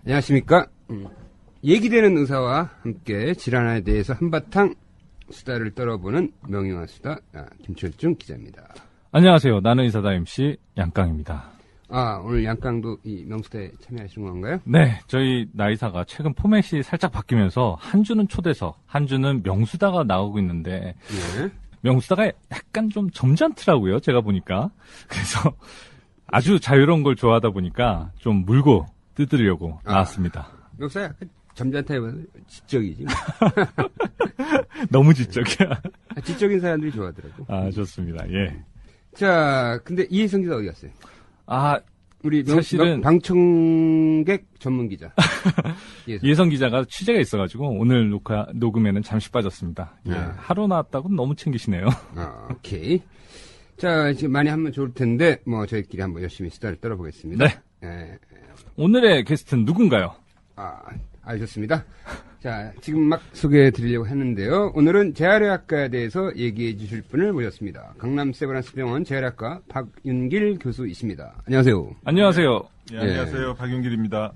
안녕하십니까. 얘기되는 의사와 함께 질환에 대해서 한바탕 수다를 떨어보는 명의와 수다 김철중 기자입니다. 안녕하세요. 나는 의사다 MC 양깡입니다. 오늘 양깡도 이 명수다에 참여하시는 건가요? 네, 저희 나이사가 최근 포맷이 살짝 바뀌면서 한 주는 초대석, 한 주는 명수다가 나오고 있는데 네. 명수다가 약간 좀 점잖더라고요. 제가 보니까. 그래서 아주 자유로운 걸 좋아하다 보니까 좀 물고 뜯으려고 나왔습니다. 명수다 약간 점잖다기보다 지적이지. 너무 지적이야. 지적인 사람들이 좋아하더라고. 좋습니다. 예. 자, 근데 이혜성 기자 어디 갔어요? 우리 사실은 방청객 전문 기자. 이혜성 기자가 취재가 있어가지고 오늘 녹음에는 잠시 빠졌습니다. 예. 하루 나왔다고 너무 챙기시네요. 오케이. 자, 지금 많이 하면 좋을 텐데, 저희끼리 한번 열심히 수다를 떨어보겠습니다. 네. 오늘의 게스트는 누군가요? 알겠습니다. 자, 지금 막 소개해 드리려고 했는데요. 오늘은 재활의학과에 대해서 얘기해 주실 분을 모셨습니다. 강남 세브란스병원 재활의학과 박윤길 교수이십니다. 안녕하세요. 안녕하세요. 네, 안녕하세요. 박윤길입니다.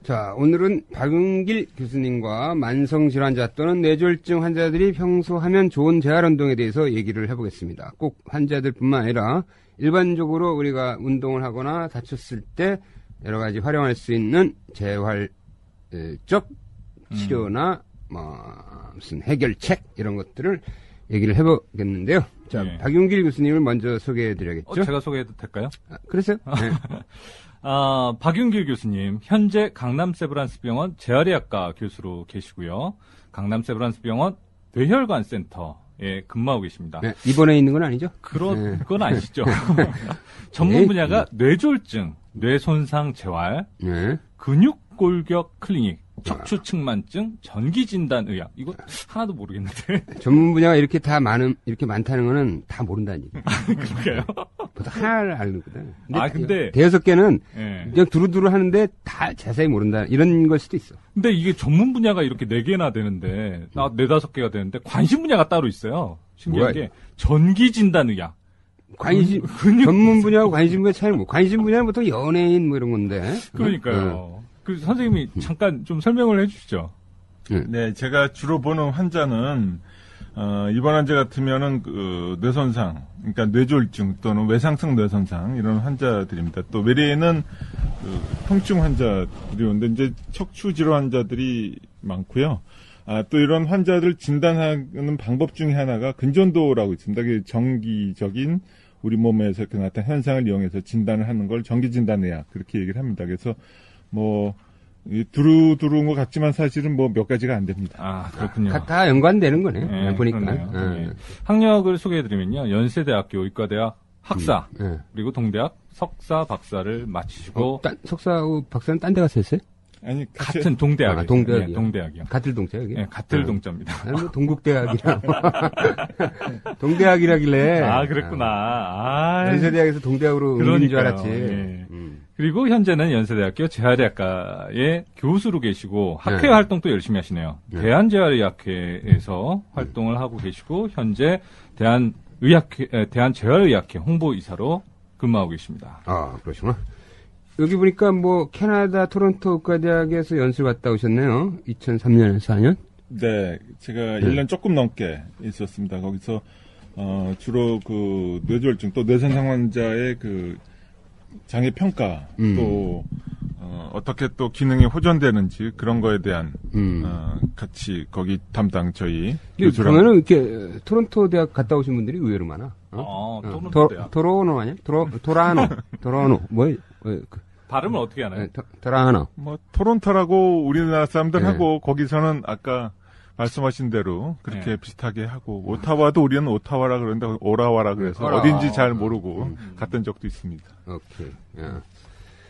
자, 오늘은 박윤길 교수님과 만성질환자 또는 뇌졸중 환자들이 평소 하면 좋은 재활운동에 대해서 얘기를 해보겠습니다. 꼭 환자들뿐만 아니라 일반적으로 우리가 운동을 하거나 다쳤을 때 여러 가지 활용할 수 있는 재활적 치료나 무슨 해결책 이런 것들을 얘기를 해보겠는데요. 자, 박윤길 교수님을 먼저 소개해드려야겠죠? 제가 소개해도 될까요? 그러세요? 네. 박윤길 교수님, 현재 강남 세브란스병원 재활의학과 교수로 계시고요. 강남 세브란스병원 뇌혈관 센터에 근무하고 계십니다. 네, 입원해 있는 건 아니죠? 그건 아니시죠. 전문 분야가 뇌졸중, 뇌손상 재활, 근육골격 클리닉, 척추측만증, 전기진단의학. 이거 하나도 모르겠는데. 전문 분야가 이렇게 많다는 거는 다 모른다는 얘기. 그러게요. 보통 하나를 알거든. 근데. 대여섯 개는 그냥 두루두루 하는데 다 자세히 모른다. 이런 걸 수도 있어. 근데 이게 전문 분야가 이렇게 4개나 되는데, 4-5개가 되는데, 관심 분야가 따로 있어요. 신기한 게, 전기진단의학. 전문 분야하고 관심 분야 차이는 관심 분야는 보통 연예인 이런 건데. 그러니까요. 선생님이 잠깐 좀 설명을 해주시죠. 네, 제가 주로 보는 환자는 이번 환자 같으면은 뇌손상, 그러니까 뇌졸중 또는 외상성 뇌손상 이런 환자들입니다. 또 외래에는 통증 환자들이 오는데 이제 척추 질환 환자들이 많고요. 또 이런 환자들 진단하는 방법 중에 하나가 근전도라고 있습니다. 그게 정기적인 우리 몸에서 나타난 현상을 이용해서 진단을 하는 걸 정기진단의학 그렇게 얘기를 합니다. 그래서 두루두루인 것 같지만 사실은 몇 가지가 안 됩니다. 그렇군요. 다 연관되는 거네. 보니까. 학력을 소개해드리면요. 연세대학교 의과대학 학사, 그리고 동대학 석사, 박사를 마치시고. 석사 후 박사는 딴 데 가서 했어요? 아니, 같은 동대학이요. 동대학이요. 동대학이요. 같을 동대학이요? 네, 같을 동자입니다. 동국대학이랑. 동대학이라길래. 그랬구나. 연세대학에서 동대학으로 옮긴 줄 알았지. 예. 그리고 현재는 연세대학교 재활의학과의 교수로 계시고 학회 활동도 열심히 하시네요. 대한재활의학회에서 활동을 하고 계시고 현재 대한재활의학회 홍보이사로 근무하고 계십니다. 그러시구나. 여기 보니까 캐나다 토론토 의과대학에서 연수 갔다 오셨네요. 2003년에서 4년? 네, 제가 1년 조금 넘게 있었습니다. 거기서 주로 뇌졸중 또 뇌손상 환자의 장애 평가 또 어떻게 또 기능이 호전되는지 그런 거에 대한 같이 거기 담당 저희 교수랑. 그러면은 이렇게 토론토 대학 갔다 오신 분들이 의외로 많아. 토론토 대학. 토로노 아니야? 토라노. 발음을 어떻게 하나요? 토라노. 토론토라고 우리나라 사람들하고 거기서는 아까 말씀하신 대로 그렇게 비슷하게 하고 오타와도 우리는 오타와라 그러는데 오라와라 그래서 어딘지 잘 모르고 갔던 적도 있습니다. 오케이.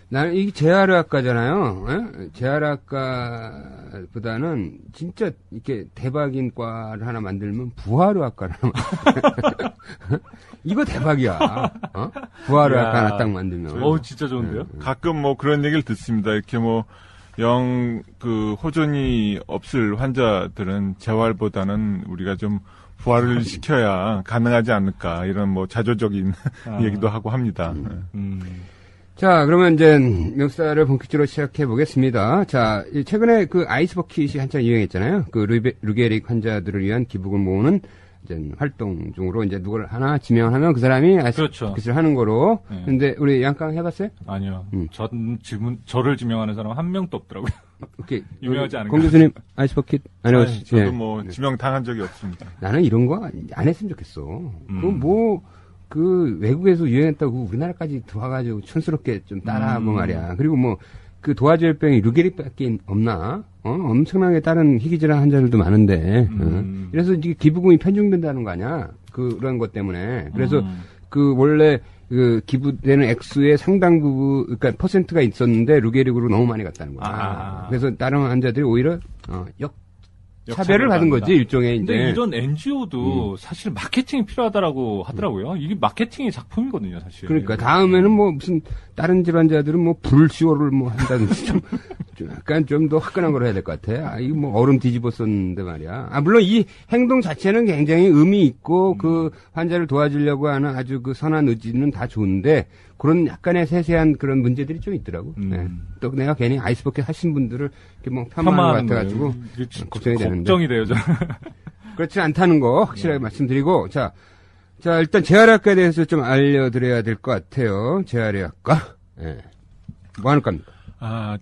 나는 이게 재활의학과잖아요. 재활의학과보다는 진짜 이렇게 대박인 과를 하나 만들면 부활의학과를 하나 만들면 이거 대박이야. 부활의학과 하나 딱 만들면. 진짜 좋은데요? 가끔 그런 얘기를 듣습니다. 이렇게 호전이 없을 환자들은 재활보다는 우리가 좀 부활을 시켜야 가능하지 않을까 이런 자조적인 얘기도 하고 합니다. 자, 그러면 이제 멱살을 본격적으로 시작해 보겠습니다. 자, 최근에 그 아이스버킷이 한창 유행했잖아요. 그 루게릭 환자들을 위한 기부금을 모으는 이제 활동 중으로 이제 누구를 하나 지명하면 그 사람이 그렇죠. 아이스버킷을 하는 거로. 네. 근데 우리 양강 해봤어요? 아니요. 저를 지명하는 사람 한 명도 없더라고요. 오케이. 유명하지 않은 공 거. 교수님 아이스버킷 안 해봤어요? 저도 예. 뭐 지명 당한 적이 없습니다. 나는 이런 거 안 했으면 좋겠어. 그 외국에서 유행했다고 우리나라까지 들어와가지고 촌스럽게 좀 따라하고 말이야. 그리고 뭐 그 도화지혈병이 루게릭밖에 없나? 엄청나게 다른 희귀질환 환자들도 많은데. 그래서 이게 기부금이 편중된다는 거 아니야? 그런 것 때문에. 그래서 그 원래 그 기부되는 액수의 상당 부분, 그러니까 퍼센트가 있었는데 루게릭으로 너무 많이 갔다는 거야. 그래서 다른 환자들이 오히려 차별을 받은 거지, 일종의 이제. 근데 이런 NGO도 사실 마케팅이 필요하다라고 하더라고요. 이게 마케팅의 작품이거든요, 사실. 그러니까 다음에는 뭐 무슨 다른 질환자들은 뭐 불시오를 뭐 한다든지 좀 약간 좀 더 화끈한 걸 해야 될 것 같아. 이거 뭐 얼음 뒤집어 썼는데 말이야. 물론 이 행동 자체는 굉장히 의미 있고 그 환자를 도와주려고 하는 아주 그 선한 의지는 다 좋은데 그런 약간의 세세한 그런 문제들이 좀 있더라고. 네. 또 내가 괜히 아이스버킷 하신 분들을 이렇게 뭐 폄하하는 것 같아가지고 걱정이 되는데. 걱정이 돼요, 저는. 그렇지 않다는 거 확실하게 말씀드리고 자 일단 재활의학과에 대해서 좀 알려드려야 될 것 같아요. 재활의학과. 네. 뭐 하는 겁니까?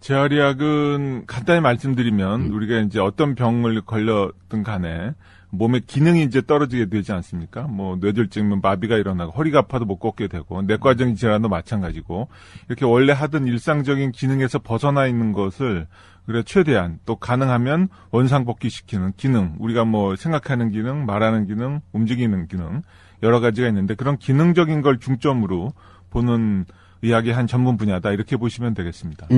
재활의학은 간단히 말씀드리면 우리가 이제 어떤 병을 걸렸든 간에 몸의 기능이 이제 떨어지게 되지 않습니까? 뭐 뇌졸중이면 마비가 일어나고 허리가 아파도 못 걷게 되고 내과적인 질환도 마찬가지고 이렇게 원래 하던 일상적인 기능에서 벗어나 있는 것을 그래 최대한 또 가능하면 원상복귀시키는 기능, 우리가 뭐 생각하는 기능, 말하는 기능, 움직이는 기능 여러 가지가 있는데 그런 기능적인 걸 중점으로 보는 의학의 한 전문 분야다 이렇게 보시면 되겠습니다.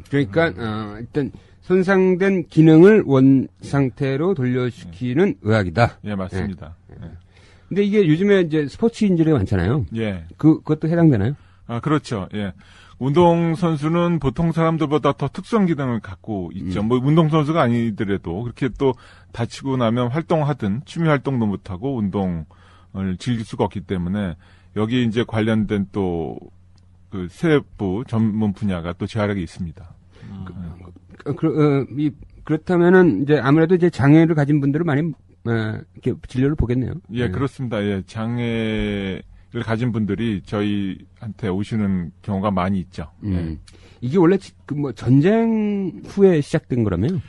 그러니까 일단 손상된 기능을 원 상태로 돌려시키는 의학이다. 예, 맞습니다. 예. 근데 이게 요즘에 이제 스포츠 인ju리가 많잖아요. 예. 그것도 해당되나요? 그렇죠. 예. 운동선수는 보통 사람들보다 더 특수한 기능을 갖고 있죠. 뭐 운동선수가 아니더라도 그렇게 또 다치고 나면 활동하든 취미 활동도 못하고 운동을 즐길 수가 없기 때문에 여기 이제 관련된 또 그 세부 전문 분야가 또 재활학이 있습니다. 그렇다면은 이제 아무래도 이제 장애를 가진 분들은 많이 이렇게 진료를 보겠네요. 예, 그렇습니다. 예, 장애를 가진 분들이 저희한테 오시는 경우가 많이 있죠. 예. 이게 원래 뭐 전쟁 후에 시작된 거라며요?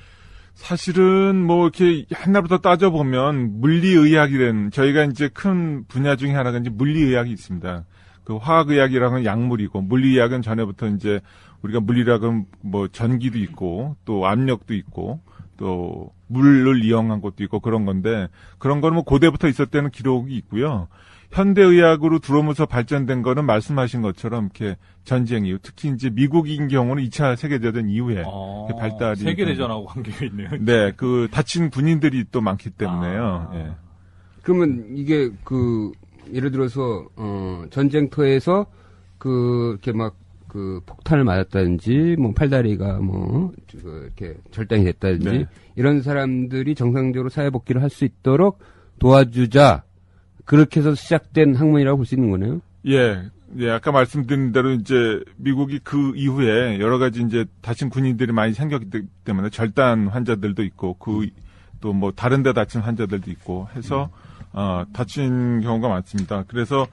사실은 뭐 이렇게 하나부터 따져보면 물리의학이라는 저희가 이제 큰 분야 중에 하나가 이제 물리의학이 있습니다. 그 화학의학이라는 약물이고 물리의학은 전에부터 이제 우리가 물리학은 뭐 전기도 있고 또 압력도 있고 또 물을 이용한 것도 있고 그런 건데 그런 거는 뭐 고대부터 있었다는 기록이 있고요. 현대의학으로 들어오면서 발전된 거는 말씀하신 것처럼 이렇게 전쟁 이후 특히 이제 미국인 경우는 2차 세계대전 이후에 발달이 세계대전하고 관계가 있네요. 네, 그 다친 군인들이 또 많기 때문에요. 예. 그러면 이게 예를 들어서 전쟁터에서 이렇게 막 폭탄을 맞았다든지 뭐 팔다리가 이렇게 절단이 됐다든지 네. 이런 사람들이 정상적으로 사회 복귀를 할 수 있도록 도와주자. 그렇게 해서 시작된 학문이라고 볼 수 있는 거네요. 예, 아까 말씀드린 대로 이제 미국이 그 이후에 여러 가지 이제 다친 군인들이 많이 생겼기 때문에 절단 환자들도 있고 또 뭐 다른 데 다친 환자들도 있고 해서 다친 경우가 많습니다. 그래서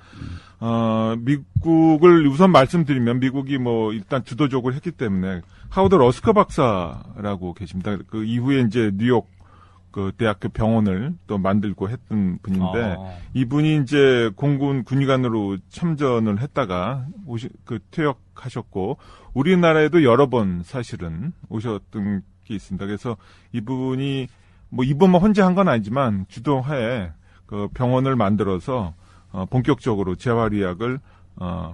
미국을 우선 말씀드리면 미국이 뭐 일단 주도적으로 했기 때문에 하워드 러스커 박사라고 계십니다. 그 이후에 이제 뉴욕 그 대학교 병원을 또 만들고 했던 분인데 이분이 이제 공군 군의관으로 참전을 했다가 퇴역하셨고 우리나라에도 여러 번 사실은 오셨던 게 있습니다. 그래서 이분이 뭐 이번만 혼자 한 건 아니지만 주도하에 그 병원을 만들어서 본격적으로 재활의학을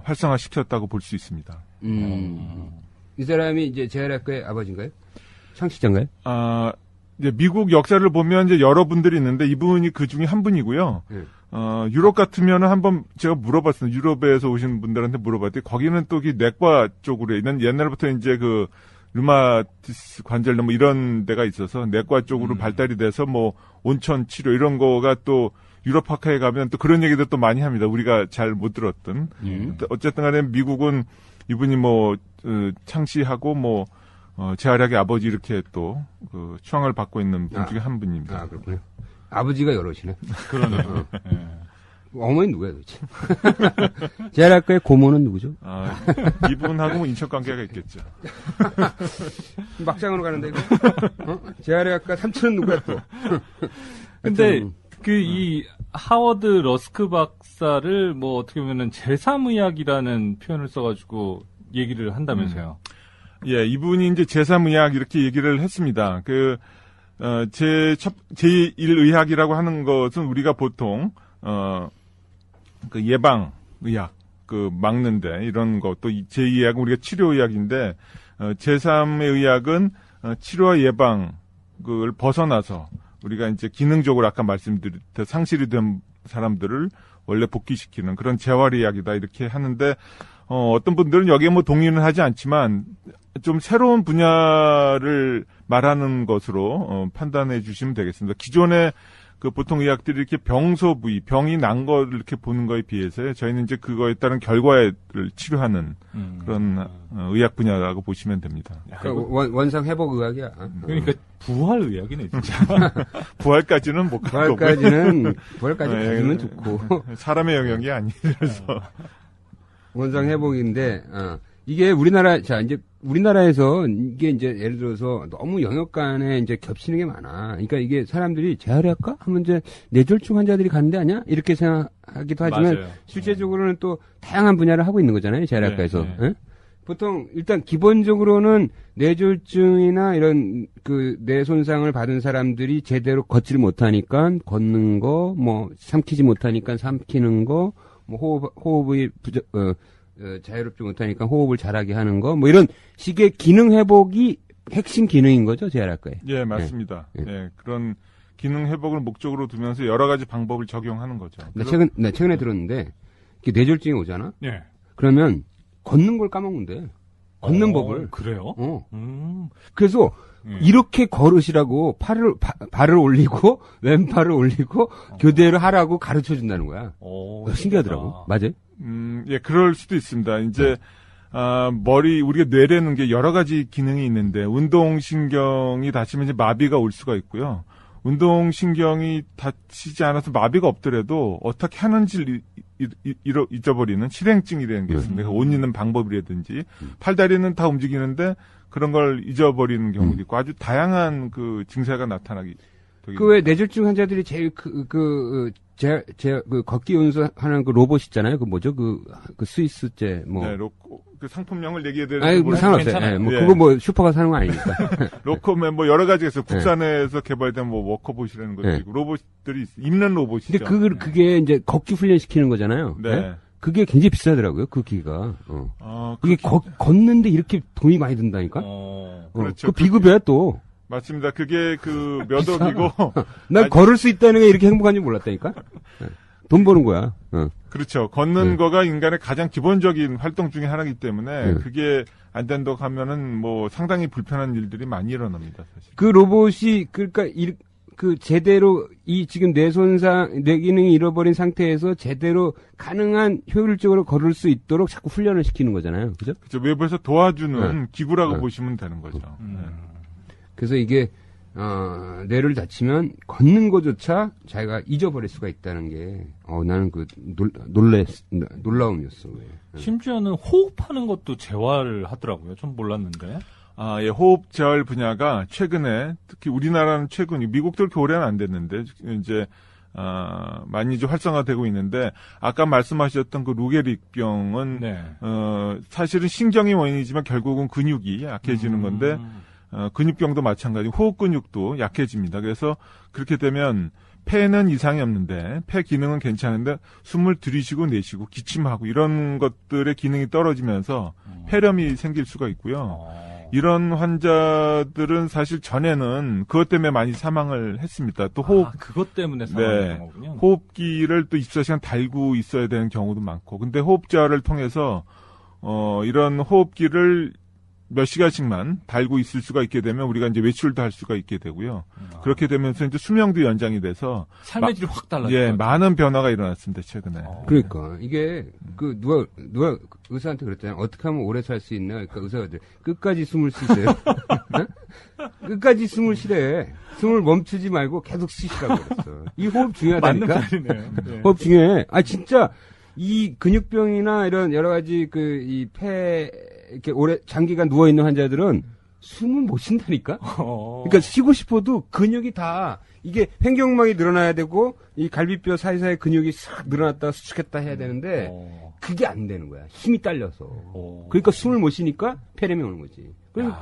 활성화시켰다고 볼 수 있습니다. 이 사람이 이제 재활의학과의 아버지인가요? 창시자인가요? 이제 미국 역사를 보면 이제 여러 분들이 있는데 이분이 그 중에 한 분이고요. 유럽 같으면은 한번 제가 물어봤어요. 유럽에서 오신 분들한테 물어봤더니 거기는 또 내과 쪽으로 있는 옛날부터 이제 그 류마티스 관절 뭐 이런 데가 있어서 내과 쪽으로 발달이 돼서 뭐 온천 치료 이런 거가 또 유럽 학회에 가면 또 그런 얘기도 또 많이 합니다. 우리가 잘 못 들었던. 어쨌든 간에 미국은 이분이 뭐 창시하고 뭐 재활약의 아버지 이렇게 또 그 추앙을 받고 있는 분 중에 한 분입니다. 아, 그렇군요. 아버지가 여럿이네. 그러네요. 예. 어머니 누구야 도대체? 재활학과의 고모는 누구죠? 이분하고 뭐 인척 관계가 있겠죠. 막장으로 가는데 이거? 재활학과 삼촌은 누구야 또? 근데 이 하워드 러스크 박사를 뭐 어떻게 보면은 제3의학이라는 표현을 써가지고 얘기를 한다면서요. 예, 이분이 이제 제3의학 이렇게 얘기를 했습니다. 제1의학이라고 하는 것은 우리가 보통, 그 예방의학, 막는데, 이런 것, 또 제2의학은 우리가 치료의학인데, 제3의 의학은 치료와 예방을 벗어나서, 우리가 이제 기능적으로 아까 말씀드렸듯 상실이 된 사람들을 원래 복귀시키는 그런 재활의학이다, 이렇게 하는데, 어떤 분들은 여기에 뭐 동의는 하지 않지만 좀 새로운 분야를 말하는 것으로 판단해 주시면 되겠습니다. 기존에 그 보통 의학들이 이렇게 병소 부위, 병이 난 거를 이렇게 보는 거에 비해서 저희는 이제 그거에 따른 결과를 치료하는 그런 의학 분야라고 보시면 됩니다. 그러니까 원상 회복 의학이야. 그러니까 부활 의학이네 진짜. 부활까지는 못 갈 거고요. 부활까지 가지면 좋고 사람의 영역이 아니라서. 원상 회복인데 이게 우리나라에서 이게 이제 예를 들어서 너무 영역 간에 이제 겹치는 게 많아. 그러니까 이게 사람들이 재활의학과 하면 이제 뇌졸중 환자들이 가는 데 아니야? 이렇게 생각하기도 하지만 맞아요. 실제적으로는 또 다양한 분야를 하고 있는 거잖아요. 재활의학과에서. 네. 예? 보통 일단 기본적으로는 뇌졸중이나 이런 그 뇌 손상을 받은 사람들이 제대로 걷지를 못하니까 걷는 거, 뭐 삼키지 못하니까 삼키는 거, 뭐 호흡이 자유롭지 못하니까 호흡을 잘하게 하는 거, 뭐 이런 식의 기능 회복이 핵심 기능인 거죠, 재활학과에. 예, 맞습니다. 예. 예, 그런 기능 회복을 목적으로 두면서 여러 가지 방법을 적용하는 거죠. 나 최근에 들었는데, 이게 뇌졸중이 오잖아? 예. 그러면 걷는 걸 까먹는데. 걷는 법을. 그래요? 그래서 이렇게 걸으시라고 발을 올리고 왼팔을 올리고 교대를 하라고 가르쳐 준다는 거야. 신기하더라고. 맞아요? 예, 그럴 수도 있습니다. 이제 우리가 뇌라는 게 여러 가지 기능이 있는데 운동신경이 다치면 이제 마비가 올 수가 있고요. 운동신경이 다치지 않아서 마비가 없더라도 어떻게 하는지를 잊어버리는 실행증이라는 게 있습니다. 그러니까 옷 입는 방법이라든지 팔다리는 다 움직이는데 그런 걸 잊어버리는 경우도 있고 아주 다양한 그 증세가 나타나기. 왜 뇌졸중 환자들이 제일 걷기 운수하는 그 로봇 있잖아요. 그 뭐죠? 그 스위스제 뭐. 네, 그 상품명을 얘기해야 되는데. 아니, 뭐 상관없어요. 네, 뭐 그거 뭐 슈퍼가 사는 거 아니니까. 로커맨 뭐 여러 가지가 있어요. 국산에서 개발된 뭐 워커봇이라는 것도 있고 로봇들이 입는 로봇이죠. 근데 그게 이제 걷기 훈련 시키는 거잖아요. 네. 네? 그게 굉장히 비싸더라고요. 그 기기가. 그게 걷는데 이렇게 돈이 많이 든다니까. 그렇죠. 그 비급여야 또. 맞습니다. 그게 몇 억이고. 난 걸을 수 있다는 게 이렇게 행복한지 몰랐다니까. 돈 버는 거야. 그렇죠. 걷는 거가 인간의 가장 기본적인 활동 중에 하나이기 때문에 그게 안 된다고 하면은 뭐 상당히 불편한 일들이 많이 일어납니다. 사실. 그 로봇이 그러니까 제대로 지금 뇌 기능이 잃어버린 상태에서 제대로 가능한 효율적으로 걸을 수 있도록 자꾸 훈련을 시키는 거잖아요. 그죠? 그렇죠. 외부에서 도와주는 기구라고 보시면 되는 거죠. 그래서 이게 뇌를 다치면 걷는 것조차 자기가 잊어버릴 수가 있다는 게 나는 놀라움이었어. 심지어는 호흡하는 것도 재활을 하더라고요. 좀 몰랐는데. 예, 호흡 재활 분야가 최근에 특히 우리나라는 미국도 그렇게 오래는 안 됐는데 이제 많이 이제 활성화되고 있는데 아까 말씀하셨던 그 루게릭병은 사실은 신경이 원인이지만 결국은 근육이 약해지는 건데 근육병도 마찬가지고 호흡 근육도 약해집니다. 그래서 그렇게 되면 폐는 이상이 없는데 폐 기능은 괜찮은데 숨을 들이쉬고 내쉬고 기침하고 이런 것들의 기능이 떨어지면서 폐렴이 생길 수가 있고요. 이런 환자들은 사실 전에는 그것 때문에 많이 사망을 했습니다. 또 그것 때문에 사망했던 거군요. 호흡기를 또 24시간 달고 있어야 되는 경우도 많고. 근데 호흡자를 통해서 이런 호흡기를 몇 시간씩만 달고 있을 수가 있게 되면 우리가 이제 외출도 할 수가 있게 되고요. 그렇게 되면서 이제 수명도 연장이 돼서 삶의 질이 확 달라져요. 예, 많은 변화가 일어났습니다, 최근에. 그러니까 이게 그 누가 의사한테 그랬잖아요. 어떻게 하면 오래 살 수 있나? 그러니까 의사가 끝까지 숨을 쉬세요. 끝까지 숨을 쉬래. 숨을 멈추지 말고 계속 쉬시라고 그랬어. 이 호흡 중요하다니까. 맞는 말이네요. 네. 호흡 중요해. 아 진짜 이 근육병이나 이런 여러 가지 그 이 폐 이렇게 오래 장기간 누워 있는 환자들은 숨을 못 쉰다니까. 그러니까 쉬고 싶어도 근육이 다 이게 횡격막이 늘어나야 되고 이 갈비뼈 사이사이 근육이 싹 늘어났다가 수축했다 해야 되는데 그게 안 되는 거야. 힘이 딸려서. 그러니까 숨을 못 쉬니까 폐렴이 오는 거지. 그래서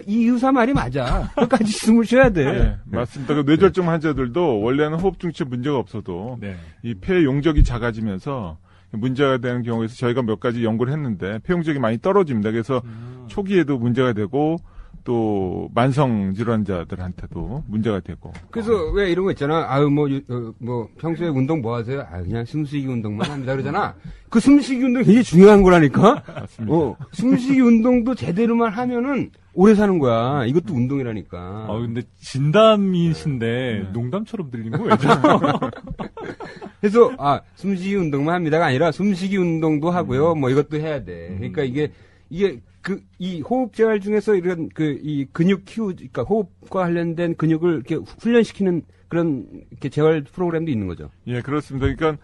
이 의사 말이 맞아. 끝까지 숨을 쉬어야 돼. 네, 맞습니다. 그 뇌졸중 환자들도 원래는 호흡 중추에 문제가 없어도 네. 이 폐 용적이 작아지면서 문제가 되는 경우에서 저희가 몇 가지 연구를 했는데 폐 용적이 많이 떨어집니다. 그래서 초기에도 문제가 되고 또 만성 질환자들한테도 문제가 되고. 그래서 왜 이런 거 있잖아. 아유 뭐 평소에 운동 뭐 하세요? 아 그냥 숨쉬기 운동만 합니다 그러잖아. 그 숨쉬기 운동 굉장히 중요한 거라니까. 맞습니다. 숨쉬기 운동도 제대로만 하면은 오래 사는 거야. 이것도 운동이라니까. 근데 진담이신데 농담처럼 들리는 거 왜죠? 그래서 숨쉬기 운동만 합니다가 아니라 숨쉬기 운동도 하고요. 뭐 이것도 해야 돼. 그러니까 이게 이 호흡 재활 중에서 이런 이 근육 그러니까 호흡과 관련된 근육을 이렇게 훈련시키는 그런 이렇게 재활 프로그램도 있는 거죠. 예, 그렇습니다. 그러니까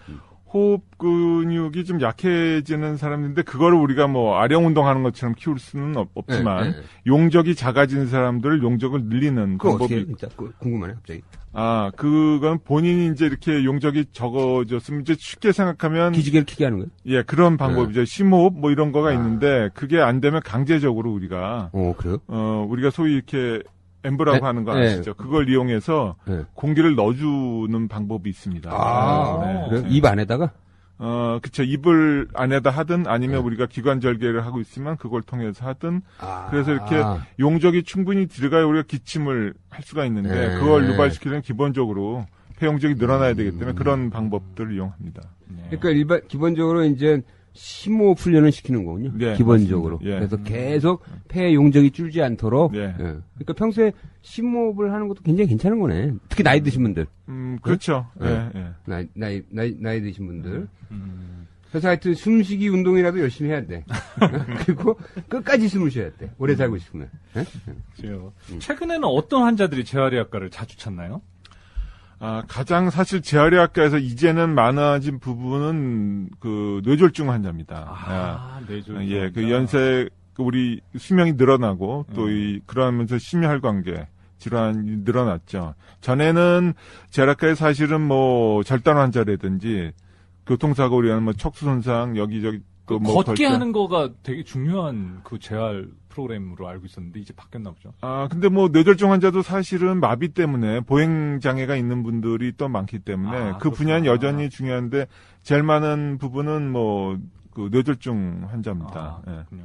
호흡 근육이 좀 약해지는 사람인데 그거를 우리가 뭐 아령 운동하는 것처럼 키울 수는 없지만 용적이 작아지는 사람들을 용적을 늘리는 그거 방법이 어떻게 진짜 궁금하네 갑자기. 그건 본인이 이제 이렇게 용적이 적어졌으면 이제 쉽게 생각하면 기지개를 켜게 하는 거예요? 예, 그런 방법이죠. 심호흡 뭐 이런 거가 있는데 그게 안 되면 강제적으로 우리가 그래요? 우리가 소위 이렇게 엠브라고 하는 거 아시죠? 그걸 이용해서 공기를 넣어주는 방법이 있습니다. 그래요? 입 안에다가? 그쵸. 입을 안에다 하든 아니면 우리가 기관절개를 하고 있으면 그걸 통해서 하든 그래서 이렇게 용적이 충분히 들어가야 우리가 기침을 할 수가 있는데 그걸 유발시키려면 기본적으로 폐용적이 늘어나야 되기 때문에 그런 방법들을 이용합니다. 그러니까 기본적으로 이제 심호흡 훈련을 시키는 거군요. 네, 기본적으로. 예. 그래서 계속 폐 용적이 줄지 않도록. 예. 그러니까 평소에 심호흡을 하는 것도 굉장히 괜찮은 거네. 특히 나이 드신 분들. 그렇죠. 네. 예. 나이 드신 분들. 그래서 하여튼 숨쉬기 운동이라도 열심히 해야 돼. 그리고 끝까지 숨을 쉬어야 돼. 오래 살고 싶으면. 그렇죠. 최근에는 어떤 환자들이 재활의학과를 자주 찾나요? 가장 사실 재활의학과에서 이제는 많아진 부분은 그 뇌졸중 환자입니다. 뇌졸중. 예, 그 연세 우리 수명이 늘어나고 또 그러면서 심혈관계 질환이 늘어났죠. 전에는 재활학과에 사실은 뭐 절단 환자라든지 교통사고 우리는 뭐 척수 손상 여기저기 또 뭐 걷게 하는 거가 되게 중요한 그 재활 프로그램으로 알고 있었는데 이제 바뀌었나 보죠. 근데 뭐 뇌졸중 환자도 사실은 마비 때문에 보행 장애가 있는 분들이 또 많기 때문에 그 분야는 여전히 중요한데 제일 많은 부분은 뭐 그 뇌졸중 환자입니다. 예.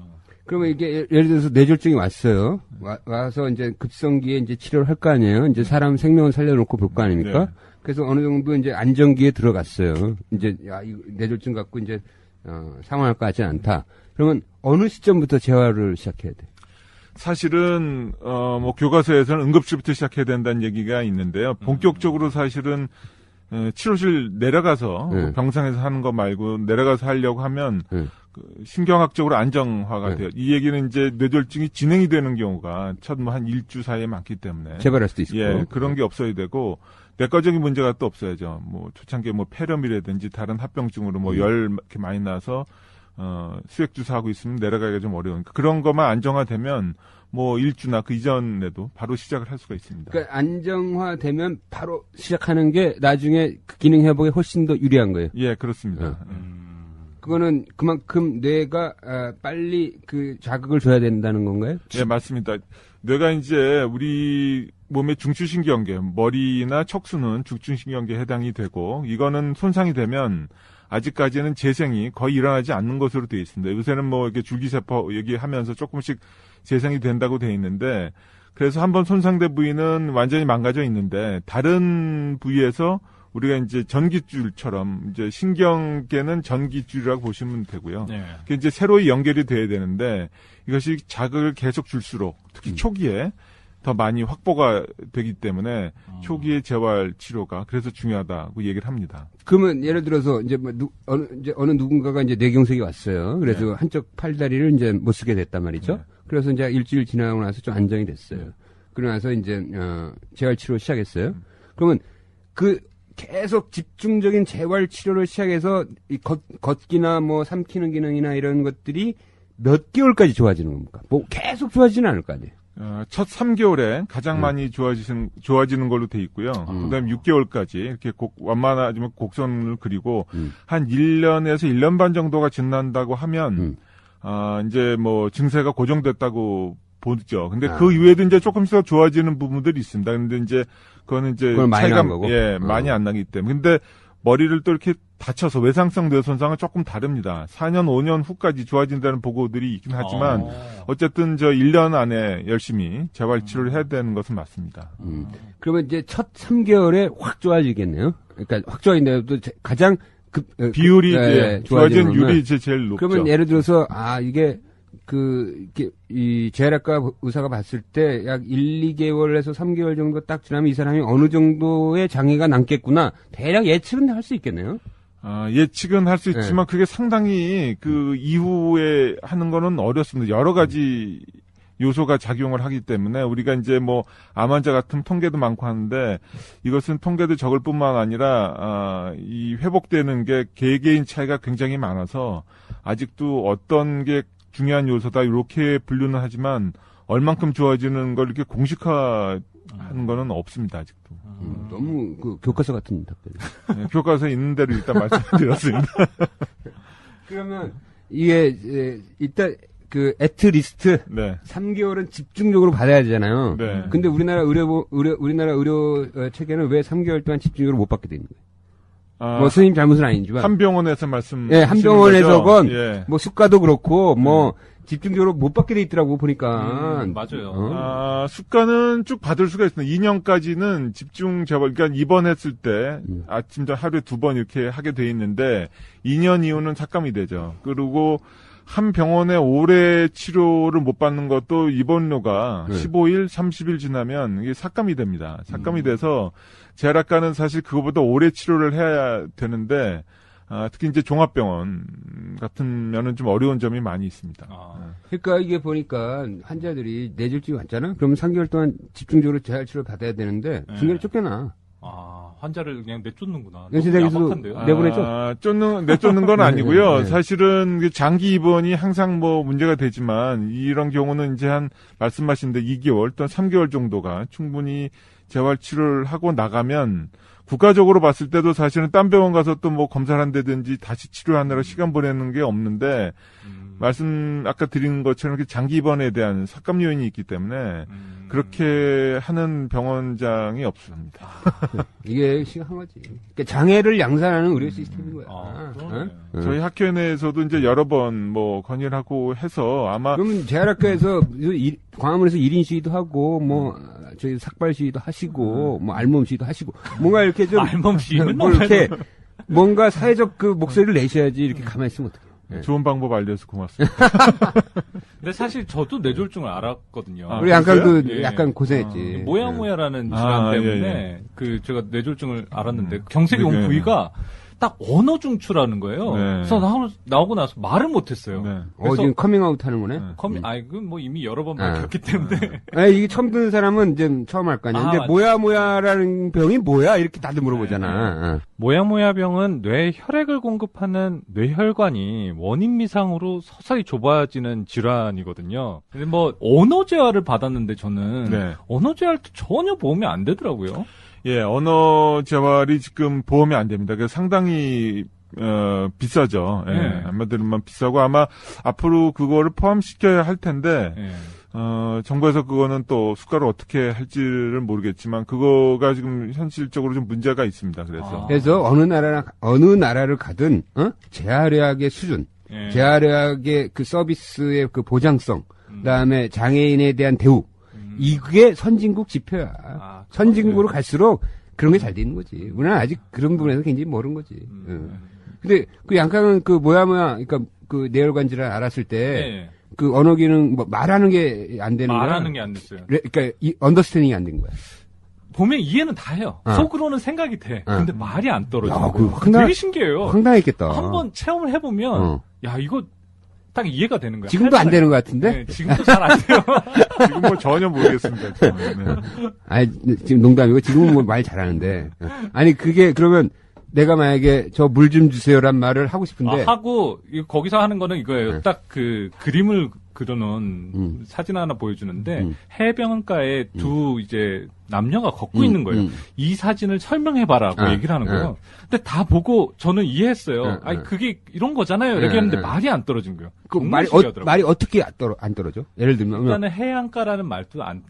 그러면 이게 예를 들어서 뇌졸중이 왔어요. 와서 이제 급성기에 이제 치료를 할 거 아니에요. 이제 사람 생명을 살려놓고 볼 거 아닙니까? 네. 그래서 어느 정도 이제 안정기에 들어갔어요. 이제 이 뇌졸중 갖고 이제 상황할 것 같지 않다. 그러면 어느 시점부터 재활을 시작해야 돼? 사실은 뭐 교과서에서는 응급실부터 시작해야 된다는 얘기가 있는데요. 본격적으로 사실은 치료실 내려가서 병상에서 하는 거 말고 내려가서 하려고 하면 그 신경학적으로 안정화가 돼요. 이 얘기는 이제 뇌졸중이 진행이 되는 경우가 첫 뭐 한 일주 사이에 많기 때문에 재발할 수도 있고. 예, 그런 게 없어야 되고 내과적인 문제가 또 없어야죠. 뭐 초창기에 뭐 폐렴이라든지 다른 합병증으로 뭐 열 이렇게 많이 나서 수액 주사하고 있으면 내려가기가 좀 어려우니까 그런 것만 안정화되면 뭐 일주나 그 이전에도 바로 시작을 할 수가 있습니다. 그러니까 안정화되면 바로 시작하는 게 나중에 그 기능 회복에 훨씬 더 유리한 거예요. 예, 그렇습니다. 그거는 그만큼 뇌가 빨리 그 자극을 줘야 된다는 건가요? 예, 맞습니다. 뇌가 이제 우리 몸의 중추신경계, 머리나 척수는 중추신경계에 해당이 되고 이거는 손상이 되면 아직까지는 재생이 거의 일어나지 않는 것으로 되어 있습니다. 요새는 뭐 이렇게 줄기세포 얘기하면서 조금씩 재생이 된다고 되어 있는데 그래서 한번 손상된 부위는 완전히 망가져 있는데 다른 부위에서 우리가 이제 전깃줄처럼 이제 신경계는 전깃줄이라고 보시면 되고요. 네. 그게 이제 세로에 연결이 돼야 되는데 이것이 자극을 계속 줄수록 특히 초기에 더 많이 확보가 되기 때문에 초기의 재활 치료가 그래서 중요하다고 얘기를 합니다. 그러면 예를 들어서 이제 뭐 어느 누군가가 이제 뇌경색이 왔어요. 그래서 네. 한쪽 팔다리를 이제 못 쓰게 됐단 말이죠. 네. 그래서 이제 일주일 지나고 나서 좀 안정이 됐어요. 그러고 나서 이제 재활 치료 시작했어요. 그러면 그 계속 집중적인 재활 치료를 시작해서 이 걷기나 뭐 삼키는 기능이나 이런 것들이 몇 개월까지 좋아지는 겁니까? 뭐 계속 좋아지지는 않을 거 아니에요. 첫 3개월에 가장 많이 좋아지는 걸로 돼 있고요. 그다음에 6개월까지 이렇게 완만하지만 곡선을 그리고 한 1년에서 1년 반 정도가 지난다고 하면 이제 뭐 증세가 고정됐다고 보죠. 근데 그 이외에도 이제 조금씩 더 좋아지는 부분들이 있습니다. 근데 이제 그거는 이제 그건 많이 난 거고? 많이 안 나기 때문에. 근데 머리를 또 이렇게 다쳐서 외상성 뇌손상은 조금 다릅니다. 4년, 5년 후까지 좋아진다는 보고들이 있긴 하지만 어쨌든 저 1년 안에 열심히 재활 치료를 해야 되는 것은 맞습니다. 그러면 이제 첫 3개월에 확 좋아지겠네요. 그러니까 확 좋아진다도 가장 비율이 이제 좋아진 거면, 율이 이제 제일 높죠. 그러면 예를 들어서 이게 이 재활학과 의사가 봤을 때 약 1, 2개월에서 3개월 정도 딱 지나면 이 사람이 어느 정도의 장애가 남겠구나. 대략 예측은 할 수 있겠네요. 예측은 할 수 있지만 그게 상당히 그 이후에 하는 거는 어렵습니다. 여러 가지 요소가 작용을 하기 때문에 우리가 이제 뭐 암 환자 같은 통계도 많고 하는데 이것은 통계도 적을 뿐만 아니라 이 회복되는 게 개개인 차이가 굉장히 많아서 아직도 어떤 게 중요한 요소다 이렇게 분류는 하지만 얼만큼 좋아지는 걸 이렇게 공식화하는 거는 없습니다 아직도. 너무 교과서 같은 답변. 네, 교과서에 있는 대로 일단 말씀드렸습니다. 그러면 이게 일단 애트리스트 네. 3개월은 집중적으로 받아야 되잖아요. 네. 근데 우리나라 의료 체계는 왜 3개월 동안 집중적으로 못 받게 되는 거예요? 뭐 스님 잘못은 아니지만 한 병원에서 말씀. 예, 한 병원에서건 예. 뭐 수가도 그렇고 뭐 집중적으로 못 받게 돼 있더라고 보니까. 맞아요. 수가는 쭉 받을 수가 있습니다. 2년까지는 집중 재활, 그러니까 입원했을 때 아침 전 하루에 2번 이렇게 하게 돼 있는데 2년 이후는 삭감이 되죠. 그리고 한 병원에 오래 치료를 못 받는 것도 입원료가 15일, 30일 지나면 이게 삭감이 됩니다. 삭감이 돼서 재활학과는 사실 그거보다 오래 치료를 해야 되는데 특히 이제 종합병원 같으면은 좀 어려운 점이 많이 있습니다. 그러니까 이게 보니까 환자들이 뇌졸중이 왔잖아. 그럼 3개월 동안 집중적으로 재활 치료를 받아야 되는데 중간에 쫓겨나. 환자를 그냥 내쫓는구나. 연세대학에서 내보내죠? 내쫓는 건 아니고요. 네. 사실은 장기 입원이 항상 뭐 문제가 되지만 이런 경우는 이제 말씀하신 대 2개월 또는 3개월 정도가 충분히 재활 치료를 하고 나가면 국가적으로 봤을 때도 사실은 딴 병원 가서 또 뭐 검사를 한다든지 다시 치료하느라 시간 보내는 게 없는데 말씀 아까 드린 것처럼 이렇게 장기 입원에 대한 삭감 요인이 있기 때문에 그렇게 하는 병원장이 없습니다. 이게 심각한 거지. 그러니까 장애를 양산하는 의료 시스템인 거야. 저희 학교 내에서도 이제 여러 번 뭐 건의를 하고 해서 아마 그러면 재활학과에서 광화문에서 1인 시위도 하고 뭐 저희 삭발 시위도 하시고 뭐 알몸 시위도 하시고 뭔가 이렇게 좀 알몸 시위는 뭐 이렇게 뭔가 사회적 목소리를 내셔야지 이렇게 가만히 있으면 어떡해요. 좋은 방법 알려서 고맙습니다. 근데 사실 저도 뇌졸중을 알았거든요. 우리 약간 예. 약간 고생했지. 모야모야라는 질환 때문에 제가 뇌졸중을 알았는데 경색이 온 네. 부위가 딱 언어 중추라는 거예요. 네. 그래서 나오고 나서 말을 못했어요. 네. 지금 커밍아웃 하는 거네. 그건 뭐 이미 여러 번 밝혔기 때문에. 이게 처음 듣는 사람은 이제 처음 할 거 아니야. 근데 모야모야라는 병이 뭐야? 이렇게 다들 물어보잖아. 모야모야병은 뇌에 혈액을 공급하는 뇌혈관이 원인 미상으로 서서히 좁아지는 질환이거든요. 근데 뭐 언어 재활을 받았는데 저는 언어 재활도 전혀 보험이 안 되더라고요. 예, 언어 재활이 지금 보험이 안 됩니다. 그래서 상당히 비싸죠. 예, 한마디로만 비싸고 아마 앞으로 그거를 포함시켜야 할 텐데 정부에서 그거는 또 수가를 어떻게 할지를 모르겠지만 그거가 지금 현실적으로 좀 문제가 있습니다. 그래서 어느 나라를 가든 재활의학의 수준, 재활의학의 그 서비스의 그 보장성, 그다음에 장애인에 대한 대우. 이게 선진국 지표야. 선진국으로 갈수록 그런 게 잘 돼 있는 거지. 우리는 아직 그런 부분에서 굉장히 멀은 거지. 근데 그 양강은 그 그러니까 그 뇌혈관 질환 알았을 때 그 언어 기능 뭐 말하는 게 안 되는 거야. 말하는 게 안 됐어요. 그러니까 이 언더스탠딩이 안 된 거야. 보면 이해는 다 해요. 속으로는 생각이 돼. 근데 말이 안 떨어져. 야, 그 되게 신기해요. 황당했겠다. 한번 체험을 해보면 야 이거 딱 이해가 되는 거야. 지금도 안 되는 것 같은데? 네, 지금도 잘 안 돼요. 지금 뭐 전혀 모르겠습니다. 저는. 네. 아니, 지금 농담이고, 지금은 뭐 말 잘하는데. 아니, 그게, 그러면, 내가 만약에 저 물 좀 주세요란 말을 하고 싶은데. 하고, 거기서 하는 거는 이거예요. 딱 그 그림을 그려놓은 사진 하나 보여주는데, 해변가에 두 이제 남녀가 걷고 있는 거예요. 이 사진을 설명해봐라고 얘기를 하는 거예요. 근데 다 보고 저는 이해했어요. 아니, 그게 이런 거잖아요. 이렇게 했는데 말이 안 떨어진 거예요. 그 말이 어떻게 안 떨어져? 예를 들면. 일단은 해안가라는 말도 안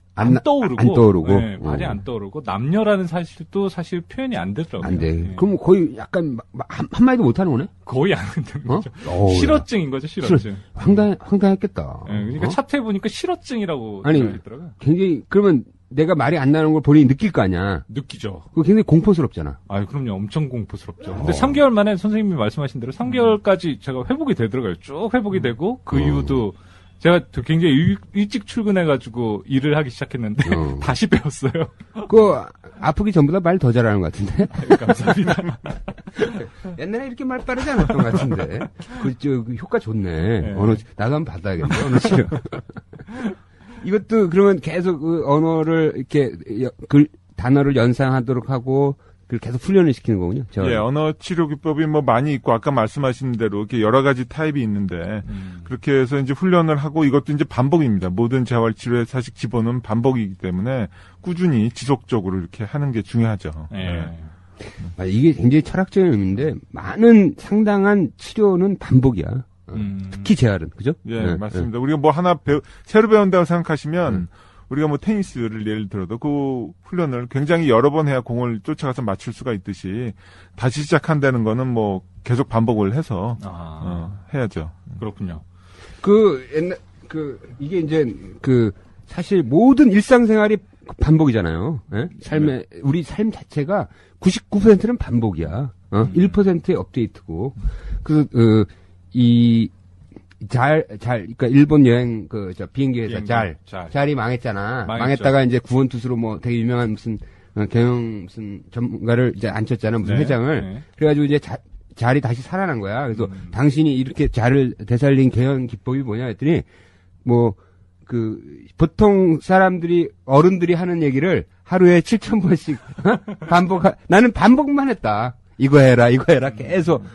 떠오르고. 네, 말이 안 떠오르고. 남녀라는 사실도 사실 표현이 안 되더라고요. 안 돼. 네. 그럼 거의 약간 한마디도 못하는 거네? 거의 안 되는 거죠. 실어증인 거죠, 실어증. 황당했겠다. 네, 그러니까 차트에 보니까 실어증이라고 아니, 있더라고요. 굉장히, 그러면 내가 말이 안 나는 걸 본인이 느낄 거 아니야. 느끼죠. 그거 굉장히 공포스럽잖아. 아, 그럼요. 엄청 공포스럽죠. 근데 3개월 만에 선생님이 말씀하신 대로 3개월까지 제가 회복이 되더라고요. 쭉 회복이 되고 그 이후도 제가 굉장히 일찍 출근해가지고 일을 하기 시작했는데 다시 배웠어요. 아프기 전보다 말 더 잘하는 것 같은데? 감사합니다. 옛날에 이렇게 말 빠르지 않았던 것 같은데. 그 효과 좋네. 네. 나도 한번 받아야겠네. 언어 치료. 이것도 그러면 계속 그 언어를 이렇게 단어를 연상하도록 하고 그걸 계속 훈련을 시키는 거군요. 예, 언어 치료 기법이 뭐 많이 있고 아까 말씀하신 대로 이렇게 여러 가지 타입이 있는데 그렇게 해서 이제 훈련을 하고 이것도 이제 반복입니다. 모든 재활 치료의 사실 기본은 반복이기 때문에 꾸준히 지속적으로 이렇게 하는 게 중요하죠. 네. 네. 이게 굉장히 철학적인 의미인데 많은 상당한 치료는 반복이야. 특히 재활은 그죠? 예, 네, 맞습니다. 우리가 뭐 하나 새로 배운다고 생각하시면 우리가 뭐 테니스를 예를 들어도 그 훈련을 굉장히 여러 번 해야 공을 쫓아가서 맞출 수가 있듯이 다시 시작한다는 거는 뭐 계속 반복을 해서 해야죠. 그렇군요. 이게 이제 사실 모든 일상생활이 반복이잖아요. 예? 우리 삶 자체가 99%는 반복이야. 1%의 업데이트고. 그러니까 일본 여행 비행기 회사 잘이 망했잖아. 망했다가 이제 구원투수로 뭐 되게 유명한 무슨 전문가를 이제 앉혔잖아. 무슨 회장을. 네. 그래가지고 이제 잘이 다시 살아난 거야. 그래서 당신이 이렇게 잘을 되살린 개헌 기법이 뭐냐 했더니 보통 어른들이 하는 얘기를 하루에 7,000번씩 나는 반복만 했다. 이거 해라 계속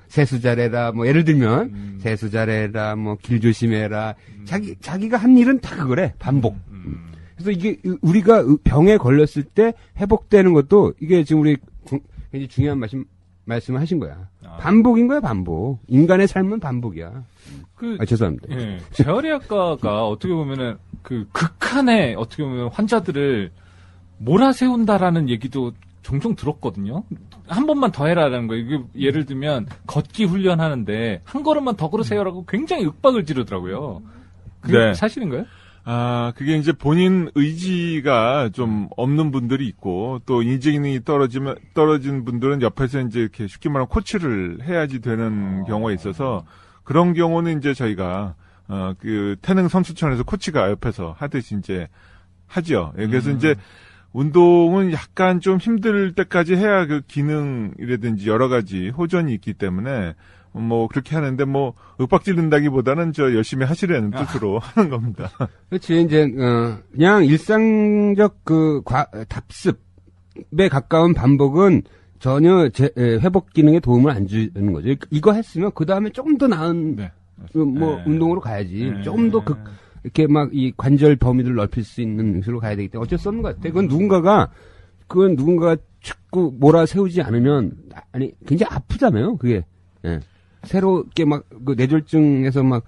세수 잘해라 뭐 예를 들면 세수 잘해라 뭐 길 조심해라 자기가 한 일은 다 그거래 반복. 그래서 이게 우리가 병에 걸렸을 때 회복되는 것도 이게 지금 우리 굉장히 중요한 말씀을 하신 거야. 반복인 거야 반복. 인간의 삶은 반복이야. 죄송합니다. 예, 재활의학과가 어떻게 보면은 극한의 어떻게 보면 환자들을 몰아세운다라는 얘기도 종종 들었거든요. 한 번만 더 해라라는 거예요. 이게 예를 들면 걷기 훈련하는데 한 걸음만 더 걸으세요라고 굉장히 윽박을 지르더라고요. 그게 네. 사실인가요? 그게 이제 본인 의지가 좀 없는 분들이 있고 또 인지 기능이 떨어진 분들은 옆에서 이제 이렇게 쉽게 말하면 코치를 해야지 되는 경우가 있어서 그런 경우는 이제 저희가 태능 선수촌에서 코치가 옆에서 하듯이 이제 하죠. 그래서 이제 운동은 약간 좀 힘들 때까지 해야 그 기능이라든지 여러 가지 호전이 있기 때문에 뭐 그렇게 하는데 뭐 윽박지른다기보다는 열심히 하시려는 뜻으로 하는 겁니다. 그렇지 이제 그냥 일상적 답습에 가까운 반복은 전혀 회복 기능에 도움을 안 주는 거죠. 이거 했으면 그 다음에 조금 더 나은 운동으로 가야지. 조금 더 이렇게 막 이 관절 범위를 넓힐 수 있는 것으로 가야 되기 때문에 어쩔 수 없는 것 같아. 그건 누군가가 자꾸 몰아세우지 않으면 굉장히 아프잖아요. 그게 새롭게 막 뇌졸중에서 막